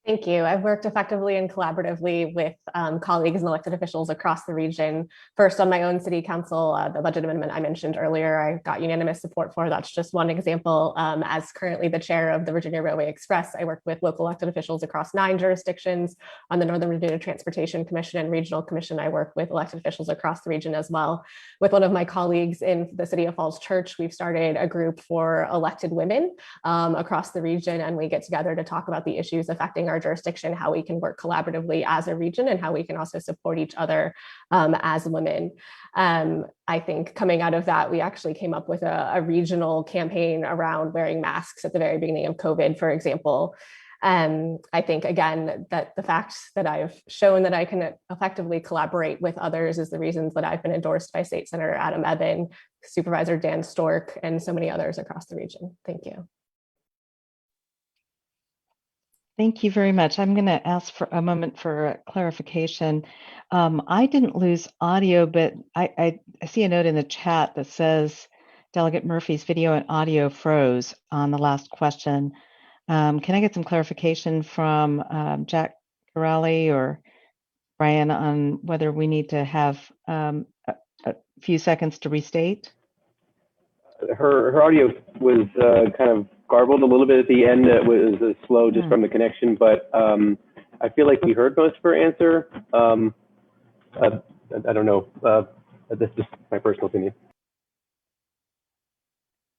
Thank you. I've worked effectively and collaboratively with colleagues and elected officials across the region. First, on my own city council, the budget amendment I mentioned earlier, I got unanimous support for. That's just one example. As currently the chair of the Virginia Railway Express, I work with local elected officials across 9 jurisdictions. On the Northern Virginia Transportation Commission and Regional Commission, I work with elected officials across the region as well. With one of my colleagues in the city of Falls Church, we've started a group for elected women across the region, and we get together to talk about the issues affecting our jurisdiction, how we can work collaboratively as a region, and how we can also support each other as women. I think coming out of that, we actually came up with a regional campaign around wearing masks at the very beginning of COVID, for example. I think, again, that the fact that I've shown that I can effectively collaborate with others is the reasons that I've been endorsed by State Senator Adam Ebbin, Supervisor Dan Stork, and so many others across the region. Thank you. Thank you very much. I'm going to ask for a moment for clarification. I didn't lose audio, but I see a note in the chat that says Delegate Murphy's video and audio froze on the last question. Can I get some clarification from Jack Corrali or Brian on whether we need to have a few seconds to restate? Her audio was kind of garbled a little bit at the end. It was slow just from the connection, but I feel like we heard most of her answer. I don't know. That's just my personal opinion.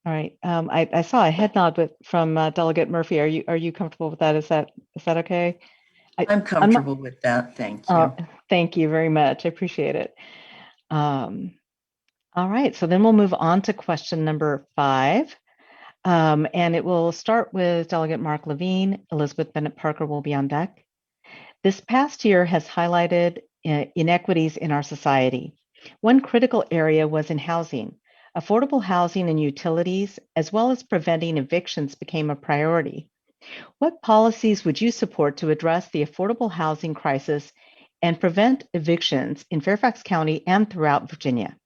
All right. I saw a head nod from Delegate Murphy. Are you comfortable with that? Is that okay? I'm comfortable with that. Thank you. Thank you very much. I appreciate it. All right. So then we'll move on to question number 5. And it will start with Delegate Mark Levine. Elizabeth Bennett Parker will be on deck. This past year has highlighted inequities in our society. One critical area was in housing. Affordable housing and utilities, as well as preventing evictions, became a priority. What policies would you support to address the affordable housing crisis and prevent evictions in Fairfax County and throughout Virginia?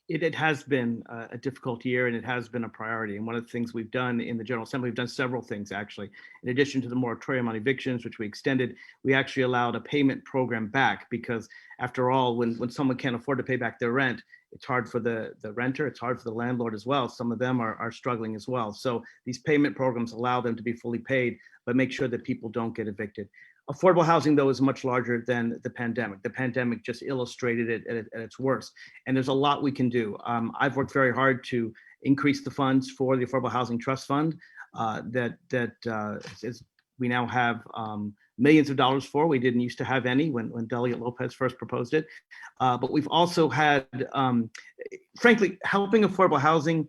It has been a difficult year, and it has been a priority. And one of the things we've done in the General Assembly, we've done several things actually. In addition to the moratorium on evictions, which we extended, we actually allowed a payment program back, because after all, when someone can't afford to pay back their rent, it's hard for the renter, it's hard for the landlord as well. Some of them are struggling as well. So these payment programs allow them to be fully paid, but make sure that people don't get evicted. Affordable housing, though, is much larger than the pandemic. The pandemic just illustrated it at its worst. And there's a lot we can do. I've worked very hard to increase the funds for the Affordable Housing Trust Fund we now have millions of dollars for. We didn't used to have any when Delegate Lopez first proposed it. But we've also had, frankly, helping affordable housing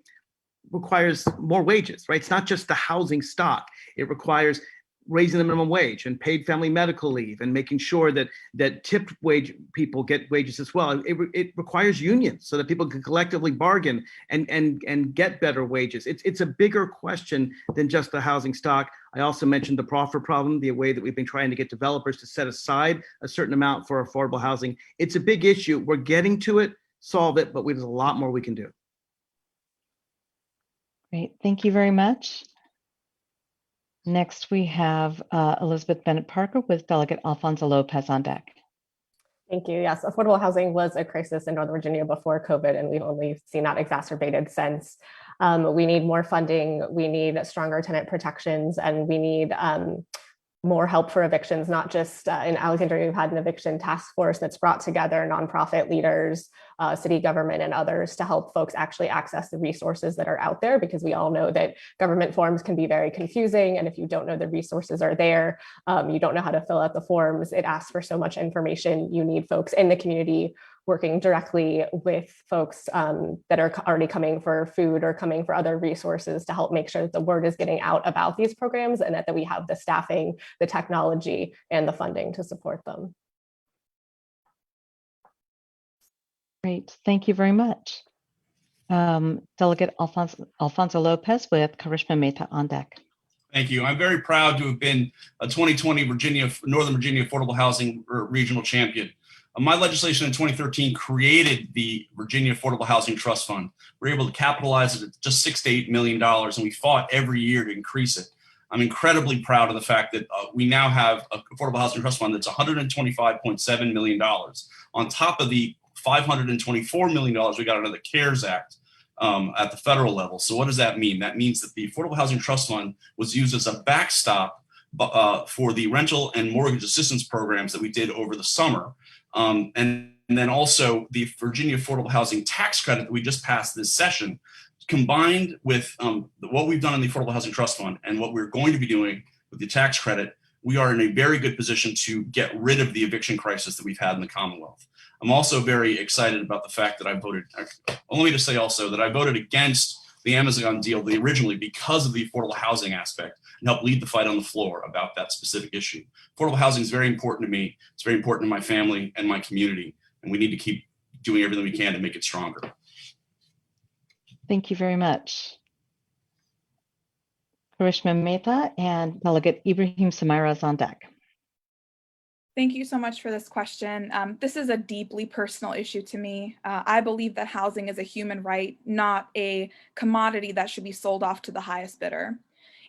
requires more wages, right? It's not just the housing stock. It requires raising the minimum wage and paid family medical leave and making sure that tipped wage people get wages as well. It requires unions so that people can collectively bargain and get better wages. It's a bigger question than just the housing stock. I also mentioned the proffer problem, the way that we've been trying to get developers to set aside a certain amount for affordable housing. It's a big issue. We're getting to it, solve it, but there's a lot more we can do. Great, thank you very much. Next, we have Elizabeth Bennett Parker with Delegate Alfonso Lopez on deck. Thank you. Yes, affordable housing was a crisis in Northern Virginia before COVID, and we've only seen that exacerbated since. We need more funding, we need stronger tenant protections, and we need more help for evictions, not just in Alexandria. We've had an eviction task force that's brought together nonprofit leaders, city government, and others to help folks actually access the resources that are out there, because we all know that government forms can be very confusing. And if you don't know the resources are there, you don't know how to fill out the forms. It asks for so much information. You need folks in the community working directly with folks that are already coming for food or coming for other resources to help make sure that the word is getting out about these programs, and that we have the staffing, the technology, and the funding to support them. Great, thank you very much. Delegate Alfonso Lopez with Karishma Mehta on deck. Thank you. I'm very proud to have been a 2020 Northern Virginia Affordable Housing Regional Champion. My legislation in 2013 created the Virginia Affordable Housing Trust Fund. We were able to capitalize it at just $6 to $8 million, and we fought every year to increase it. I'm incredibly proud of the fact that we now have an Affordable Housing Trust Fund that's $125.7 million on top of the $524 million we got under the CARES Act at the federal level. So what does that mean? That means that the Affordable Housing Trust Fund was used as a backstop for the rental and mortgage assistance programs that we did over the summer. And then also the Virginia Affordable Housing Tax Credit that we just passed this session, combined with what we've done in the Affordable Housing Trust Fund and what we're going to be doing with the tax credit, we are in a very good position to get rid of the eviction crisis that we've had in the Commonwealth. I'm also very excited about the fact that I voted, only me to say also that I voted against the Amazon deal originally because of the affordable housing aspect and helped lead the fight on the floor about that specific issue. Affordable housing is very important to me. It's very important to my family and my community, and we need to keep doing everything we can to make it stronger. Thank you very much. Karishma Mehta and Delegate Ibrahim Samira is on deck. Thank you so much for this question. This is a deeply personal issue to me. I believe that housing is a human right, not a commodity that should be sold off to the highest bidder.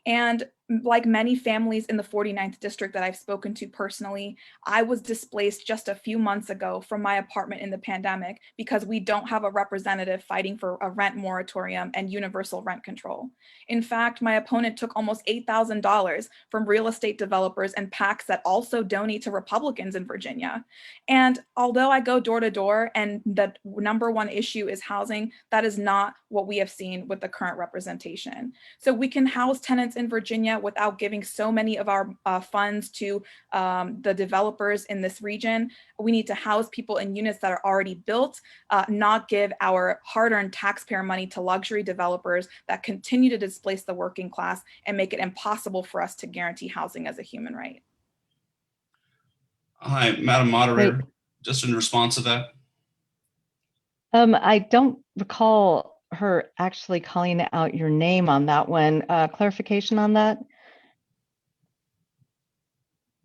And like many families in the 49th district that I've spoken to personally, I was displaced just a few months ago from my apartment in the pandemic because we don't have a representative fighting for a rent moratorium and universal rent control. In fact, my opponent took almost $8,000 from real estate developers and PACs that also donate to Republicans in Virginia. And although I go door to door and the number one issue is housing, that is not what we have seen with the current representation. So we can house tenants in Virginia without giving so many of our funds to the developers in this region. We need to house people in units that are already built, not give our hard-earned taxpayer money to luxury developers that continue to displace the working class and make it impossible for us to guarantee housing as a human right. Hi, Madam Moderator. Great. Just in response to that. I don't recall her actually calling out your name on that one. Clarification on that?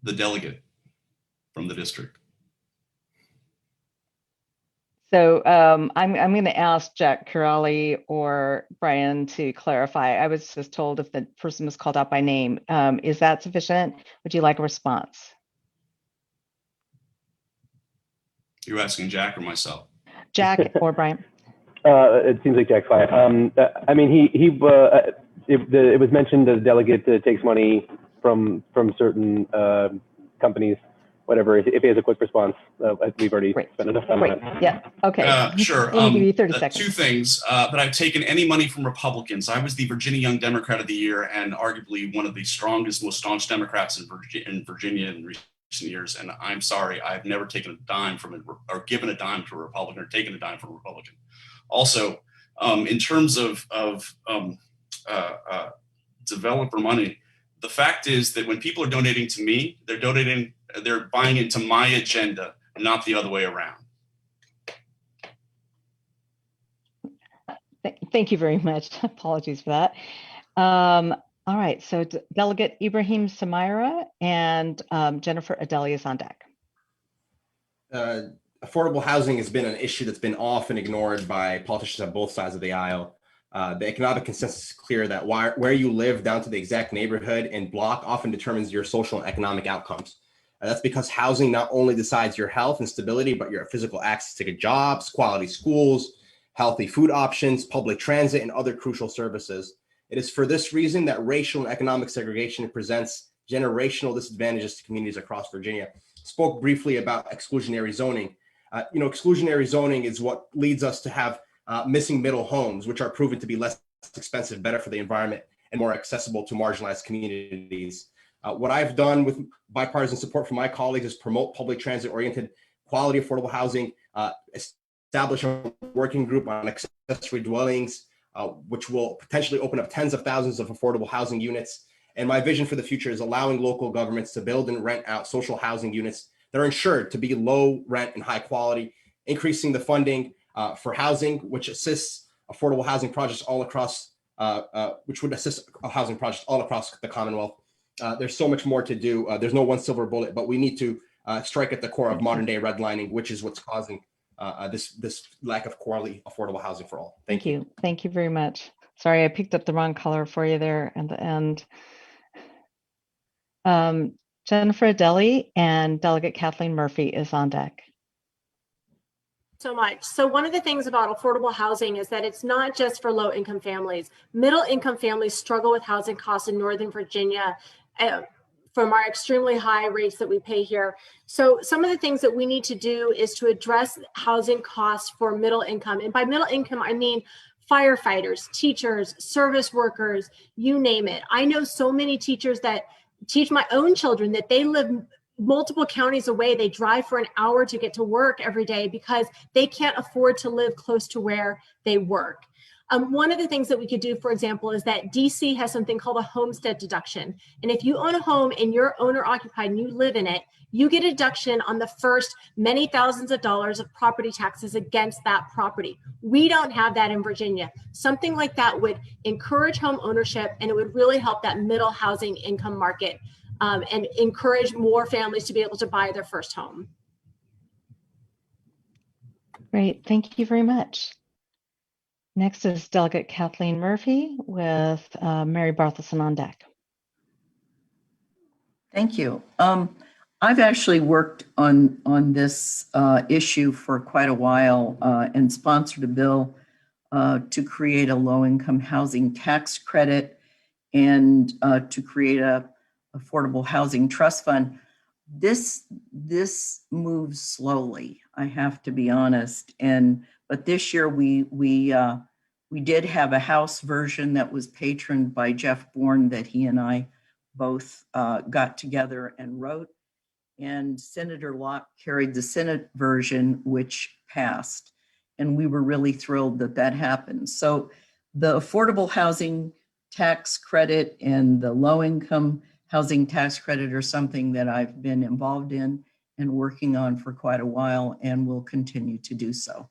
The delegate from the district. So I'm going to ask Jack Curali or Brian to clarify. I was just told if the person was called out by name. Is that sufficient? Would you like a response? You're asking Jack or myself? Jack or Brian? It seems like Jack's fine. I mean, it was mentioned that the delegate takes money from certain companies, whatever. If he has a quick response, we've already spent enough time on it. Yeah. Okay. Sure. I'll give you 30 seconds. Two things. That I've taken any money from Republicans. I was the Virginia Young Democrat of the Year and arguably one of the strongest, most staunch Democrats in Virginia in recent years. And I'm sorry, I've never taken a dime from it or given a dime to a Republican or taken a dime from a Republican. Also, in terms of developer money, the fact is that when people are donating to me, they're buying into my agenda, not the other way around. Thank you very much. Apologies for that. All right, so Delegate Ibrahim Samira and Jennifer Adelie is on deck. Affordable housing has been an issue that's been often ignored by politicians on both sides of the aisle. The economic consensus is clear that where you live down to the exact neighborhood and block often determines your social and economic outcomes. That's because housing not only decides your health and stability, but your physical access to good jobs, quality schools, healthy food options, public transit, and other crucial services. It is for this reason that racial and economic segregation presents generational disadvantages to communities across Virginia. Spoke briefly about exclusionary zoning. Exclusionary zoning is what leads us to have missing middle homes, which are proven to be less expensive, better for the environment, and more accessible to marginalized communities. What I've done with bipartisan support from my colleagues is promote public transit-oriented quality affordable housing, establish a working group on accessory dwellings, which will potentially open up tens of thousands of affordable housing units. And my vision for the future is allowing local governments to build and rent out social housing units that are insured to be low rent and high quality, increasing the funding for housing, which assists affordable housing projects all across, which would assist housing projects all across the Commonwealth. There's so much more to do. There's no one silver bullet, but we need to strike at the core of modern day redlining, which is what's causing this lack of quality affordable housing for all. Thank you. Thank you very much. Sorry, I picked up the wrong color for you there at the end. Jennifer Adelie and Delegate Kathleen Murphy is on deck. So much. So one of the things about affordable housing is that it's not just for low income families. Middle income families struggle with housing costs in Northern Virginia from our extremely high rates that we pay here. So some of the things that we need to do is to address housing costs for middle income. And by middle income, I mean firefighters, teachers, service workers, you name it. I know so many teachers that teach my own children that they live multiple counties away. They drive for an hour to get to work every day because they can't afford to live close to where they work. One of the things that we could do, for example, is that DC has something called a homestead deduction. And if you own a home and you're owner occupied and you live in it, you get a deduction on the first many thousands of dollars of property taxes against that property. We don't have that in Virginia. Something like that would encourage home ownership, and it would really help that middle housing income market and encourage more families to be able to buy their first home. Great, thank you very much. Next is Delegate Kathleen Murphy with Mary Barthelson on deck. Thank you. I've actually worked on this issue for quite a while and sponsored a bill to create a low-income housing tax credit and to create a affordable housing trust fund. This moves slowly, I have to be honest. But this year we did have a House version that was patroned by Jeff Bourne that he and I both got together and wrote. And Senator Locke carried the Senate version, which passed. And we were really thrilled that that happened. So the affordable housing tax credit and the low-income housing tax credit are something that I've been involved in and working on for quite a while and will continue to do so.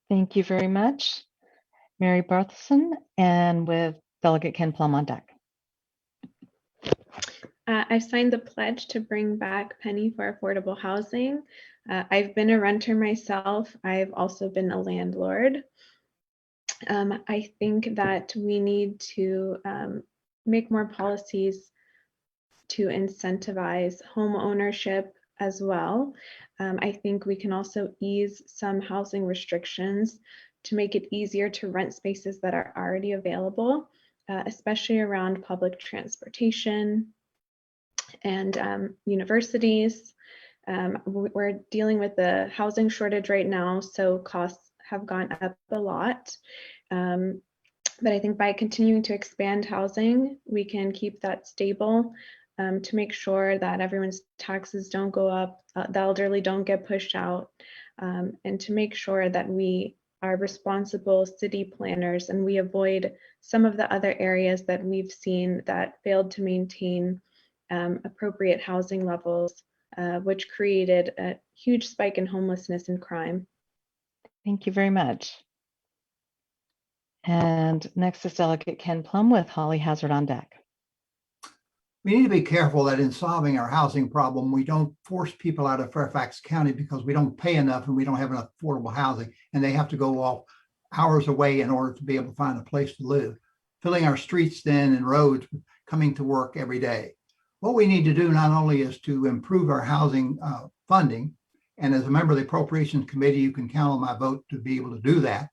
Thank you very much, Mary Barthelson, and with Delegate Ken Plum on deck. I've signed the pledge to bring back Penny for affordable housing. I've been a renter myself. I've also been a landlord. I think that we need to make more policies to incentivize home ownership as well. I think we can also ease some housing restrictions to make it easier to rent spaces that are already available, especially around public transportation and universities. We're dealing with the housing shortage right now, so costs have gone up a lot. But I think by continuing to expand housing, we can keep that stable to make sure that everyone's taxes don't go up, the elderly don't get pushed out, and to make sure that we are responsible city planners and we avoid some of the other areas that we've seen that failed to maintain appropriate housing levels, which created a huge spike in homelessness and crime. Thank you very much. And next is Delegate Ken Plum with Holly Hazard on deck. We need to be careful that in solving our housing problem, we don't force people out of Fairfax County because we don't pay enough and we don't have enough affordable housing, and they have to go off hours away in order to be able to find a place to live, filling our streets then and roads, coming to work every day. What we need to do not only is to improve our housing funding, and as a member of the Appropriations Committee, you can count on my vote to be able to do that.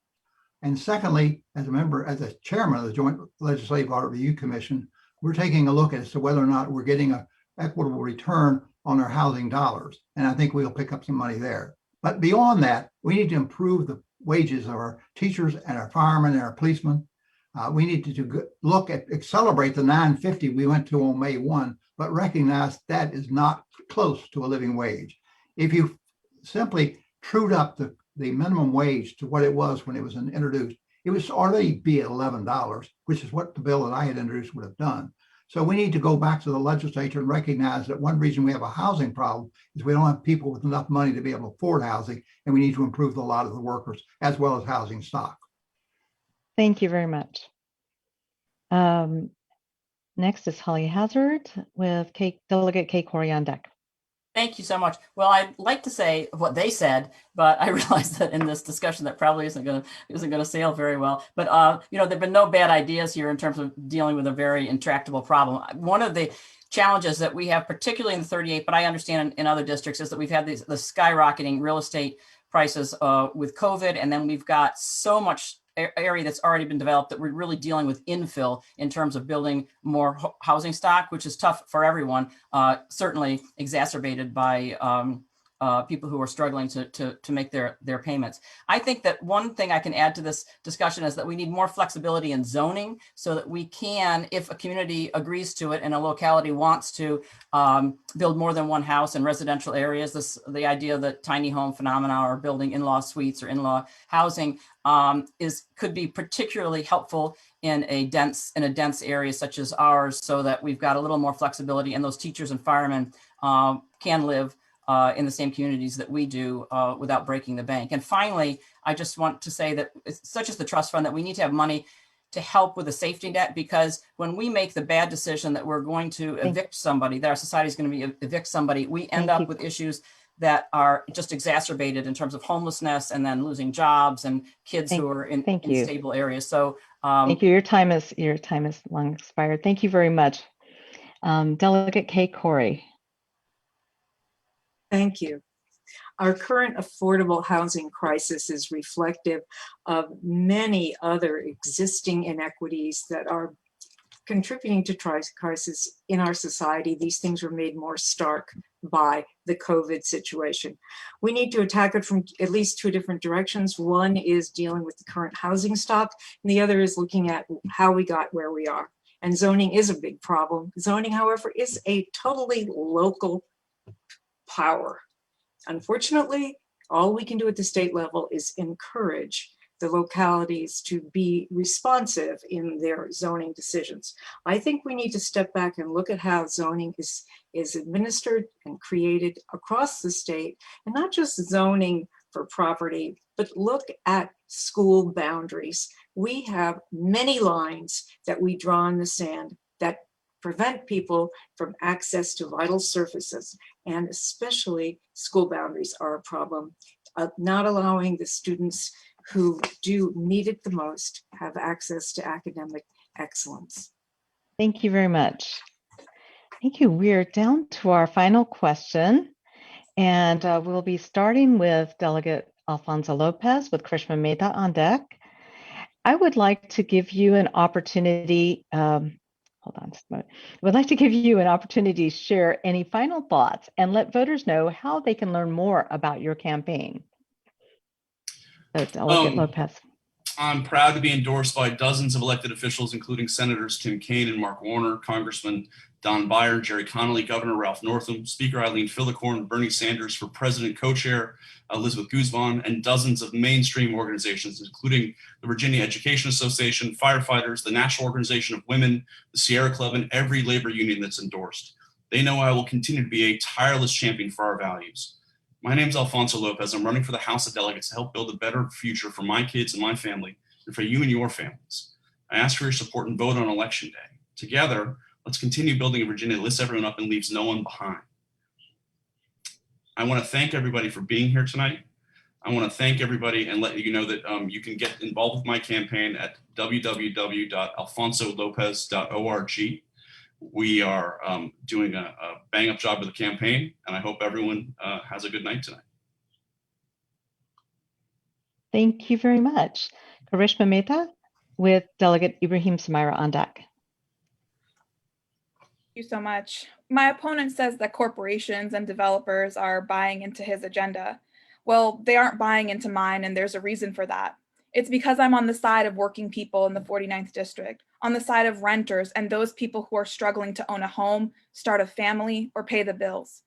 And secondly, as a chairman of the Joint Legislative Audit Review Commission, we're taking a look as to whether or not we're getting an equitable return on our housing dollars. And I think we'll pick up some money there. But beyond that, we need to improve the wages of our teachers and our firemen and our policemen. We need to look at celebrate the $9.50 we went to on May 1, but recognize that is not close to a living wage. If you simply trued up the minimum wage to what it was when it was introduced, it was already be at $11, which is what the bill that I had introduced would have done. So we need to go back to the legislature and recognize that one reason we have a housing problem is we don't have people with enough money to be able to afford housing, and we need to improve the lot of the workers as well as housing stock. Thank you very much. Next is Holly Hazard with Delegate Kay Corey on deck. Thank you so much. Well, I'd like to say what they said, but I realize that in this discussion that probably isn't going to sail very well. But there've been no bad ideas here in terms of dealing with a very intractable problem. One of the challenges that we have, particularly in the 38, but I understand in other districts, is that we've had the skyrocketing real estate prices with COVID, and then we've got so much area that's already been developed that we're really dealing with infill in terms of building more housing stock, which is tough for everyone, certainly exacerbated by people who are struggling to make their payments. I think that one thing I can add to this discussion is that we need more flexibility in zoning so that we can, if a community agrees to it and a locality wants to build more than one house in residential areas, the idea that tiny home phenomena or building in-law suites or in-law housing could be particularly helpful in a dense area such as ours, so that we've got a little more flexibility and those teachers and firemen can live in the same communities that we do without breaking the bank. And finally, I just want to say that such as the trust fund, that we need to have money to help with a safety net, because when we make the bad decision that we're going to evict somebody, that our society is going to evict somebody, we end up with issues that are just exacerbated in terms of homelessness and then losing jobs and kids who are in stable areas. So thank you. Your time is long expired. Thank you very much. Delegate Kay Corey. Thank you. Our current affordable housing crisis is reflective of many other existing inequities that are contributing to crisis in our society. These things were made more stark by the COVID situation. We need to attack it from at least two different directions. One is dealing with the current housing stock, and the other is looking at how we got where we are. And zoning is a big problem. Zoning, however, is a totally local power. Unfortunately, all we can do at the state level is encourage the localities to be responsive in their zoning decisions. I think we need to step back and look at how zoning is administered and created across the state, and not just zoning for property, but look at school boundaries. We have many lines that we draw in the sand that prevent people from access to vital surfaces, and especially school boundaries are a problem. Not allowing the students who do need it the most have access to academic excellence. Thank you very much. Thank you. We're down to our final question, and we'll be starting with Delegate Alfonso Lopez with Karishma Mehta on deck. I would like to give you an opportunity, would like to give you an opportunity to share any final thoughts and let voters know how they can learn more about your campaign. So Delegate Lopez. I'm proud to be endorsed by dozens of elected officials, including Senators Tim Kaine and Mark Warner, Congressman Don Beyer, Jerry Connolly, Governor Ralph Northam, Speaker Eileen Filicorn, Bernie Sanders for President Co-Chair Elizabeth Guzman, and dozens of mainstream organizations, including the Virginia Education Association, firefighters, the National Organization of Women, the Sierra Club, and every labor union that's endorsed. They know I will continue to be a tireless champion for our values. My name is Alfonso Lopez. I'm running for the House of Delegates to help build a better future for my kids and my family, and for you and your families. I ask for your support and vote on Election Day. Together, let's continue building a Virginia that lifts everyone up and leaves no one behind. I want to thank everybody for being here tonight. I want to thank everybody and let you know that you can get involved with my campaign at www.alfonsolopez.org. We are doing a bang-up job with the campaign, and I hope everyone has a good night tonight. Thank you very much. Karishma Mehta with Delegate Ibrahim Sumaira on deck. Thank you so much. My opponent says that corporations and developers are buying into his agenda. Well, they aren't buying into mine, and there's a reason for that. It's because I'm on the side of working people in the 49th district, on the side of renters and those people who are struggling to own a home, start a family, or pay the bills.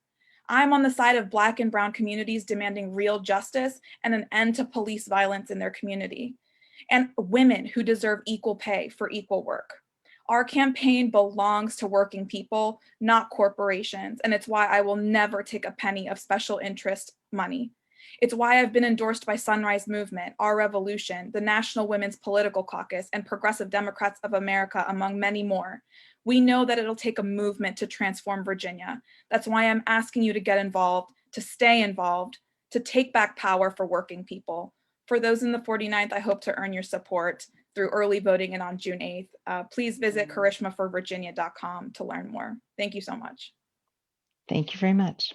I'm on the side of Black and Brown communities demanding real justice and an end to police violence in their community, and women who deserve equal pay for equal work. Our campaign belongs to working people, not corporations, and it's why I will never take a penny of special interest money. It's why I've been endorsed by Sunrise Movement, Our Revolution, the National Women's Political Caucus, and Progressive Democrats of America, among many more. We know that it'll take a movement to transform Virginia. That's why I'm asking you to get involved, to stay involved, to take back power for working people. For those in the 49th, I hope to earn your support through early voting and on June 8th. Please visit karishmaforvirginia.com to learn more. Thank you so much. Thank you very much.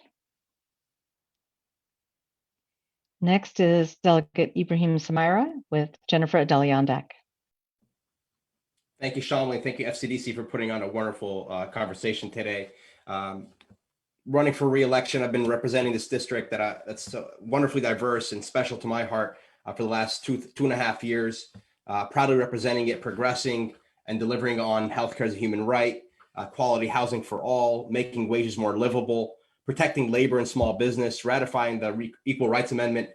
Next is Delegate Ibrahim Samira with Jennifer Adelie on deck. Thank you, Shamli. Thank you, FCDC, for putting on a wonderful conversation today. Running for re-election, I've been representing this district that's so wonderfully diverse and special to my heart for the last two and a half years. Proudly representing it, progressing and delivering on healthcare as a human right, quality housing for all, making wages more livable, protecting labor and small business, ratifying the Equal Rights Amendment,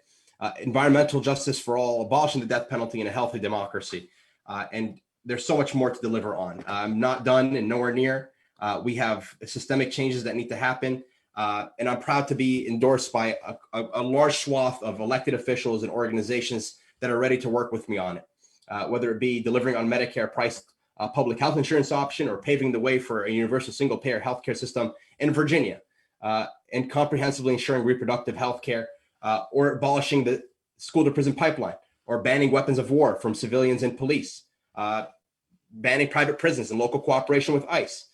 environmental justice for all, abolishing the death penalty, and a healthy democracy. And there's so much more to deliver on. I'm not done and nowhere near. We have systemic changes that need to happen. And I'm proud to be endorsed by a large swath of elected officials and organizations that are ready to work with me on it. Whether it be delivering on Medicare priced public health insurance option or paving the way for a universal single payer healthcare system in Virginia, and comprehensively ensuring reproductive health care, or abolishing the school to prison pipeline, or banning weapons of war from civilians and police, banning private prisons and local cooperation with ICE,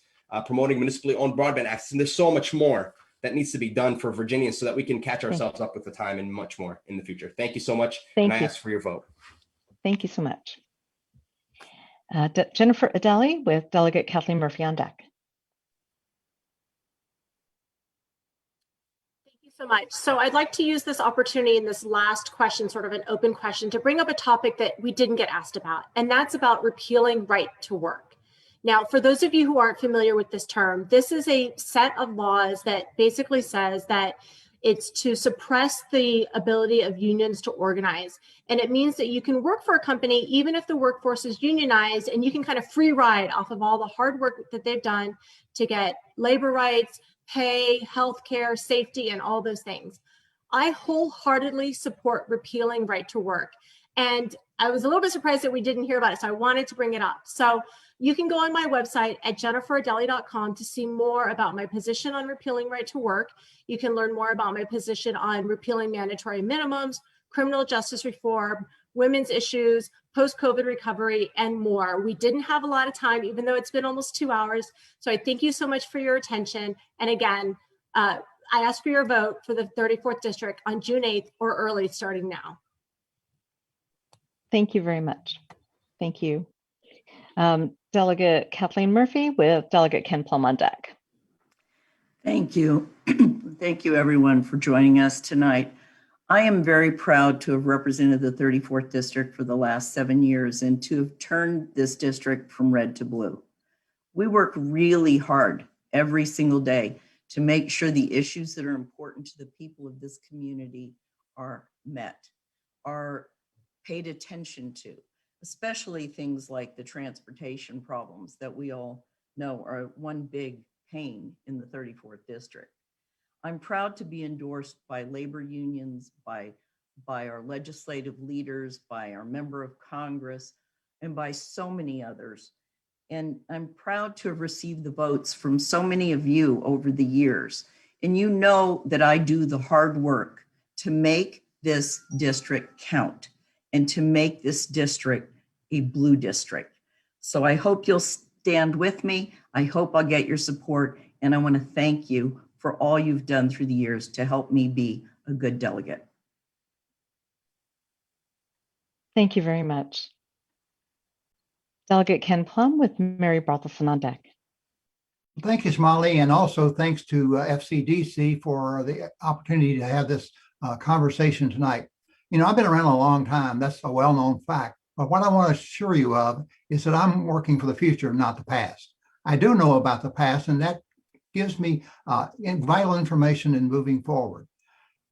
promoting municipally owned broadband access. And there's so much more that needs to be done for Virginians so that we can catch ourselves up with the time and much more in the future. Thank you so much. Thank and you. I ask for your vote. Thank you so much. Jennifer Adelie with Delegate Kathleen Murphy on deck. Thank you so much. So I'd like to use this opportunity in this last question, sort of an open question, to bring up a topic that we didn't get asked about, and that's about repealing right to work. Now, for those of you who aren't familiar with this term, this is a set of laws that basically says that it's to suppress the ability of unions to organize. And it means that you can work for a company even if the workforce is unionized, and you can kind of free ride off of all the hard work that they've done to get labor rights, pay, healthcare, safety, and all those things. I wholeheartedly support repealing right to work. And I was a little bit surprised that we didn't hear about it, so I wanted to bring it up. So you can go on my website at jenniferadelie.com to see more about my position on repealing right to work. You can learn more about my position on repealing mandatory minimums, criminal justice reform, women's issues, post-COVID recovery, and more. We didn't have a lot of time, even though it's been almost 2 hours. So I thank you so much for your attention. And again, I ask for your vote for the 34th District on June 8th or early, starting now. Thank you very much. Thank you. Delegate Kathleen Murphy with Delegate Ken Plum on deck. Thank you. Thank you, everyone, for joining us tonight. I am very proud to have represented the 34th District for the last 7 years and to have turned this district from red to blue. We work really hard every single day to make sure the issues that are important to the people of this community are met, are paid attention to, especially things like the transportation problems that we all know are one big pain in the 34th District. I'm proud to be endorsed by labor unions, by our legislative leaders, by our member of Congress, and by so many others. And I'm proud to have received the votes from so many of you over the years. And you know that I do the hard work to make this district count and to make this district a blue district. So I hope you'll stand with me. I hope I'll get your support. And I want to thank you for all you've done through the years to help me be a good delegate. Thank you very much. Delegate Ken Plum with Mary Barthelson on deck. Thank you, Smiley, and also thanks to FCDC for the opportunity to have this conversation tonight. You know, I've been around a long time. That's a well-known fact. But what I want to assure you of is that I'm working for the future, not the past. I do know about the past, and that gives me vital information in moving forward.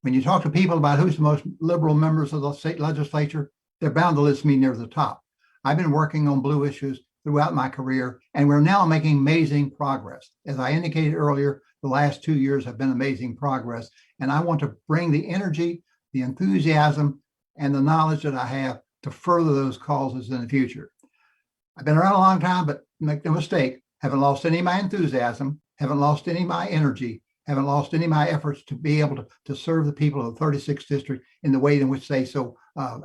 When you talk to people about who's the most liberal members of the state legislature, they're bound to list me near the top. I've been working on blue issues throughout my career, and we're now making amazing progress. As I indicated earlier, the last 2 years have been amazing progress, and I want to bring the energy, the enthusiasm and the knowledge that I have to further those causes in the future. I've been around a long time, but make no mistake, haven't lost any of my enthusiasm, haven't lost any of my energy, haven't lost any of my efforts to be able to serve the people of the 36th district in the way in which they so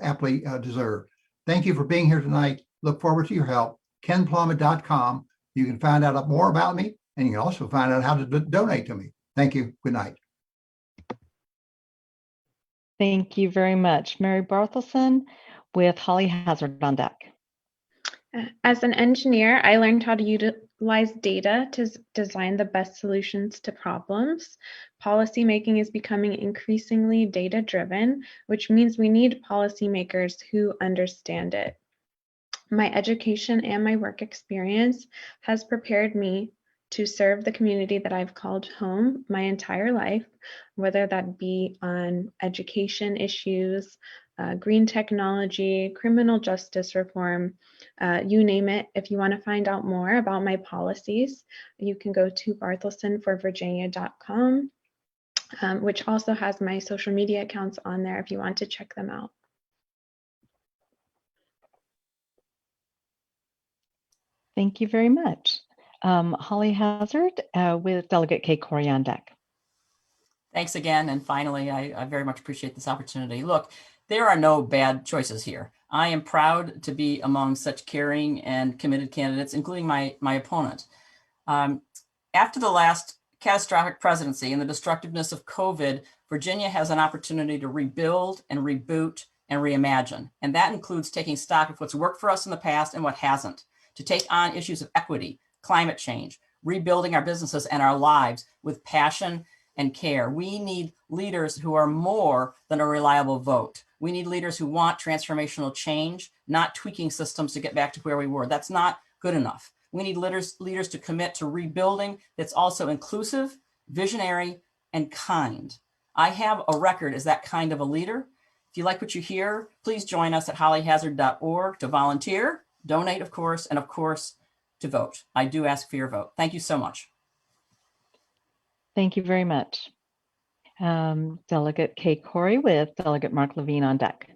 aptly deserve. Thank you for being here tonight. Look forward to your help. KenPlum.com. You can find out more about me, and you can also find out how to donate to me. Thank you. Good night. Thank you very much. Mary Barthelson with Holly Hazard on deck. As an engineer, I learned how to utilize data to design the best solutions to problems. Policymaking is becoming increasingly data-driven, which means we need policymakers who understand it. My education and my work experience has prepared me to serve the community that I've called home my entire life, whether that be on education issues, green technology, criminal justice reform, you name it. If you want to find out more about my policies, you can go to barthelsonforvirginia.com, which also has my social media accounts on there if you want to check them out. Thank you very much. Holly Hazard with Delegate Kay Corey on deck. Thanks again. And finally, I very much appreciate this opportunity. Look, there are no bad choices here. I am proud to be among such caring and committed candidates, including my opponent. After the last catastrophic presidency and the destructiveness of COVID, Virginia has an opportunity to rebuild and reboot and reimagine. And that includes taking stock of what's worked for us in the past and what hasn't, to take on issues of equity, climate change, rebuilding our businesses and our lives with passion and care. We need leaders who are more than a reliable vote. We need leaders who want transformational change, not tweaking systems to get back to where we were. That's not good enough. We need leaders to commit to rebuilding that's also inclusive, visionary, and kind. I have a record as that kind of a leader. If you like what you hear, please join us at hollyhazard.org to volunteer, donate, of course, and of course, to vote. I do ask for your vote. Thank you so much. Thank you very much. Delegate Kay Corey with Delegate Mark Levine on deck.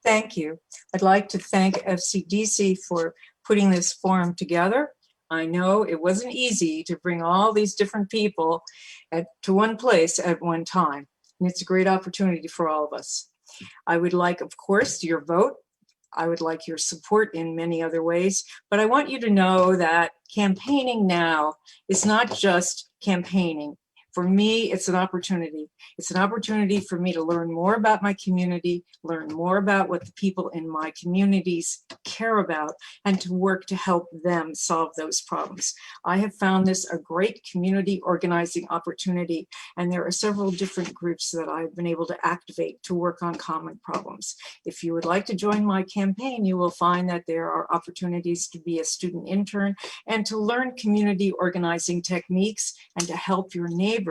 Thank you. I'd like to thank FCDC for putting this forum together. I know it wasn't easy to bring all these different people to one place at one time, and it's a great opportunity for all of us. I would like, of course, your vote. I would like your support in many other ways, but I want you to know that campaigning now is not just campaigning. For me, it's an opportunity. It's an opportunity for me to learn more about my community, learn more about what the people in my communities care about, and to work to help them solve those problems. I have found this a great community organizing opportunity, and there are several different groups that I've been able to activate to work on common problems. If you would like to join my campaign, you will find that there are opportunities to be a student intern and to learn community organizing techniques and to help your neighbors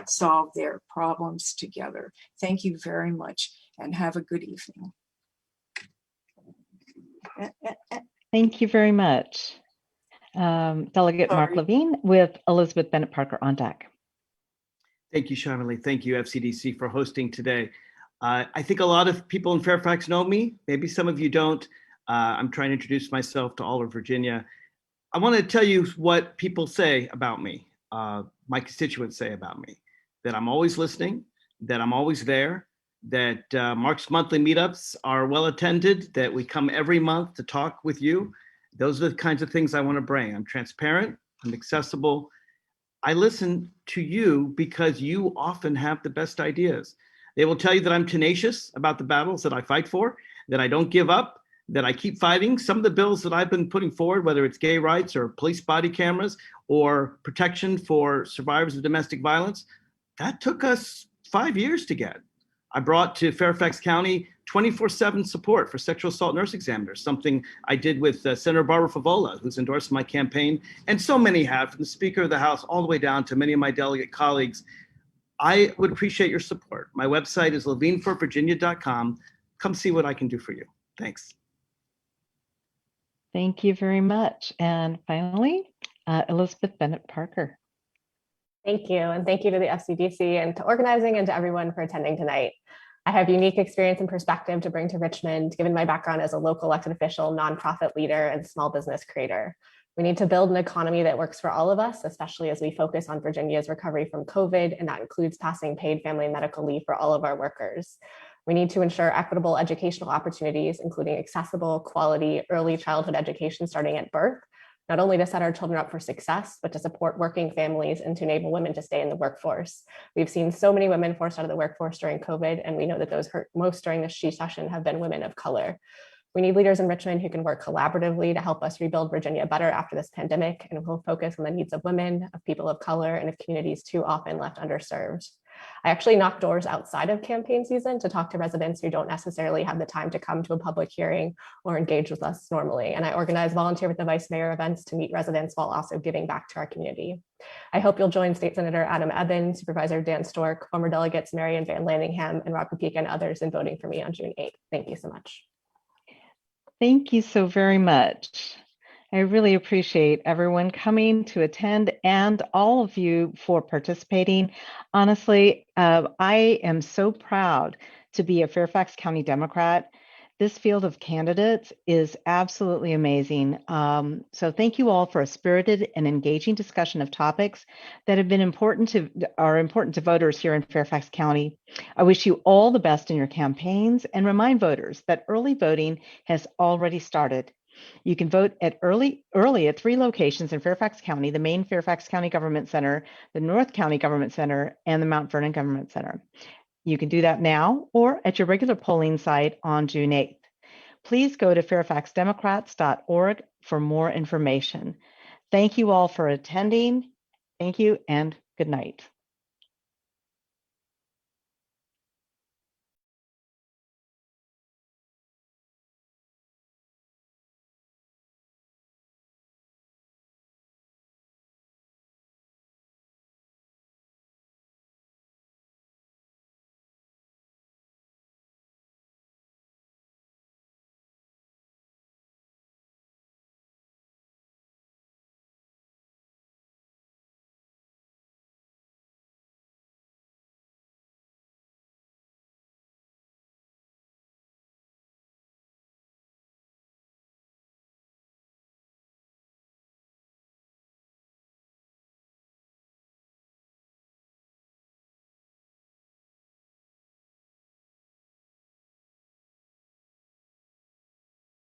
solve their problems together. Thank you very much and have a good evening. Thank you very much. Delegate Mark Levine with Elizabeth Bennett Parker on deck. Thank you, Shonali. Thank you, FCDC, for hosting today. I think a lot of people in Fairfax know me. Maybe some of you don't. I'm trying to introduce myself to all of Virginia. I want to tell you what people say about me. My constituents say about me, that I'm always listening, that I'm always there, that Mark's monthly meetups are well attended, that we come every month to talk with you. Those are the kinds of things I want to bring. I'm transparent, I'm accessible. I listen to you because you often have the best ideas. They will tell you that I'm tenacious about the battles that I fight for, that I don't give up, that I keep fighting. Some of the bills that I've been putting forward, whether it's gay rights or police body cameras or protection for survivors of domestic violence, that took us 5 years to get. I brought to Fairfax County 24/7 support for sexual assault nurse examiners, something I did with Senator Barbara Favola, who's endorsed my campaign, and so many have, from the Speaker of the House all the way down to many of my delegate colleagues. I would appreciate your support. My website is levineforvirginia.com. Come see what I can do for you. Thanks. Thank you very much. And finally, Elizabeth Bennett Parker. Thank you. And thank you to the FCDC and to organizing and to everyone for attending tonight. I have unique experience and perspective to bring to Richmond, given my background as a local elected official, nonprofit leader, and small business creator. We need to build an economy that works for all of us, especially as we focus on Virginia's recovery from COVID, and that includes passing paid family and medical leave for all of our workers. We need to ensure equitable educational opportunities, including accessible, quality, early childhood education starting at birth, not only to set our children up for success, but to support working families and to enable women to stay in the workforce. We've seen so many women forced out of the workforce during COVID, and we know that those hurt most during this session have been women of color. We need leaders in Richmond who can work collaboratively to help us rebuild Virginia better after this pandemic, and who will focus on the needs of women, of people of color, and of communities too often left underserved. I actually knock doors outside of campaign season to talk to residents who don't necessarily have the time to come to a public hearing or engage with us normally. And I organize volunteer with the vice mayor events to meet residents while also giving back to our community. I hope you'll join State Senator Adam Evans, Supervisor Dan Stork, former delegates Marion Van Lanningham and Rob Kopeka and others in voting for me on June 8th. Thank you so much. Thank you so very much. I really appreciate everyone coming to attend and all of you for participating. Honestly, I am so proud to be a Fairfax County Democrat. This field of candidates is absolutely amazing. So thank you all for a spirited and engaging discussion of topics that have been important to voters here in Fairfax County. I wish you all the best in your campaigns and remind voters that early voting has already started. You can vote early at 3 locations in Fairfax County: the main Fairfax County Government Center, the North County Government Center, and the Mount Vernon Government Center. You can do that now or at your regular polling site on June 8th. Please go to fairfaxdemocrats.org for more information. Thank you all for attending. Thank you and good night.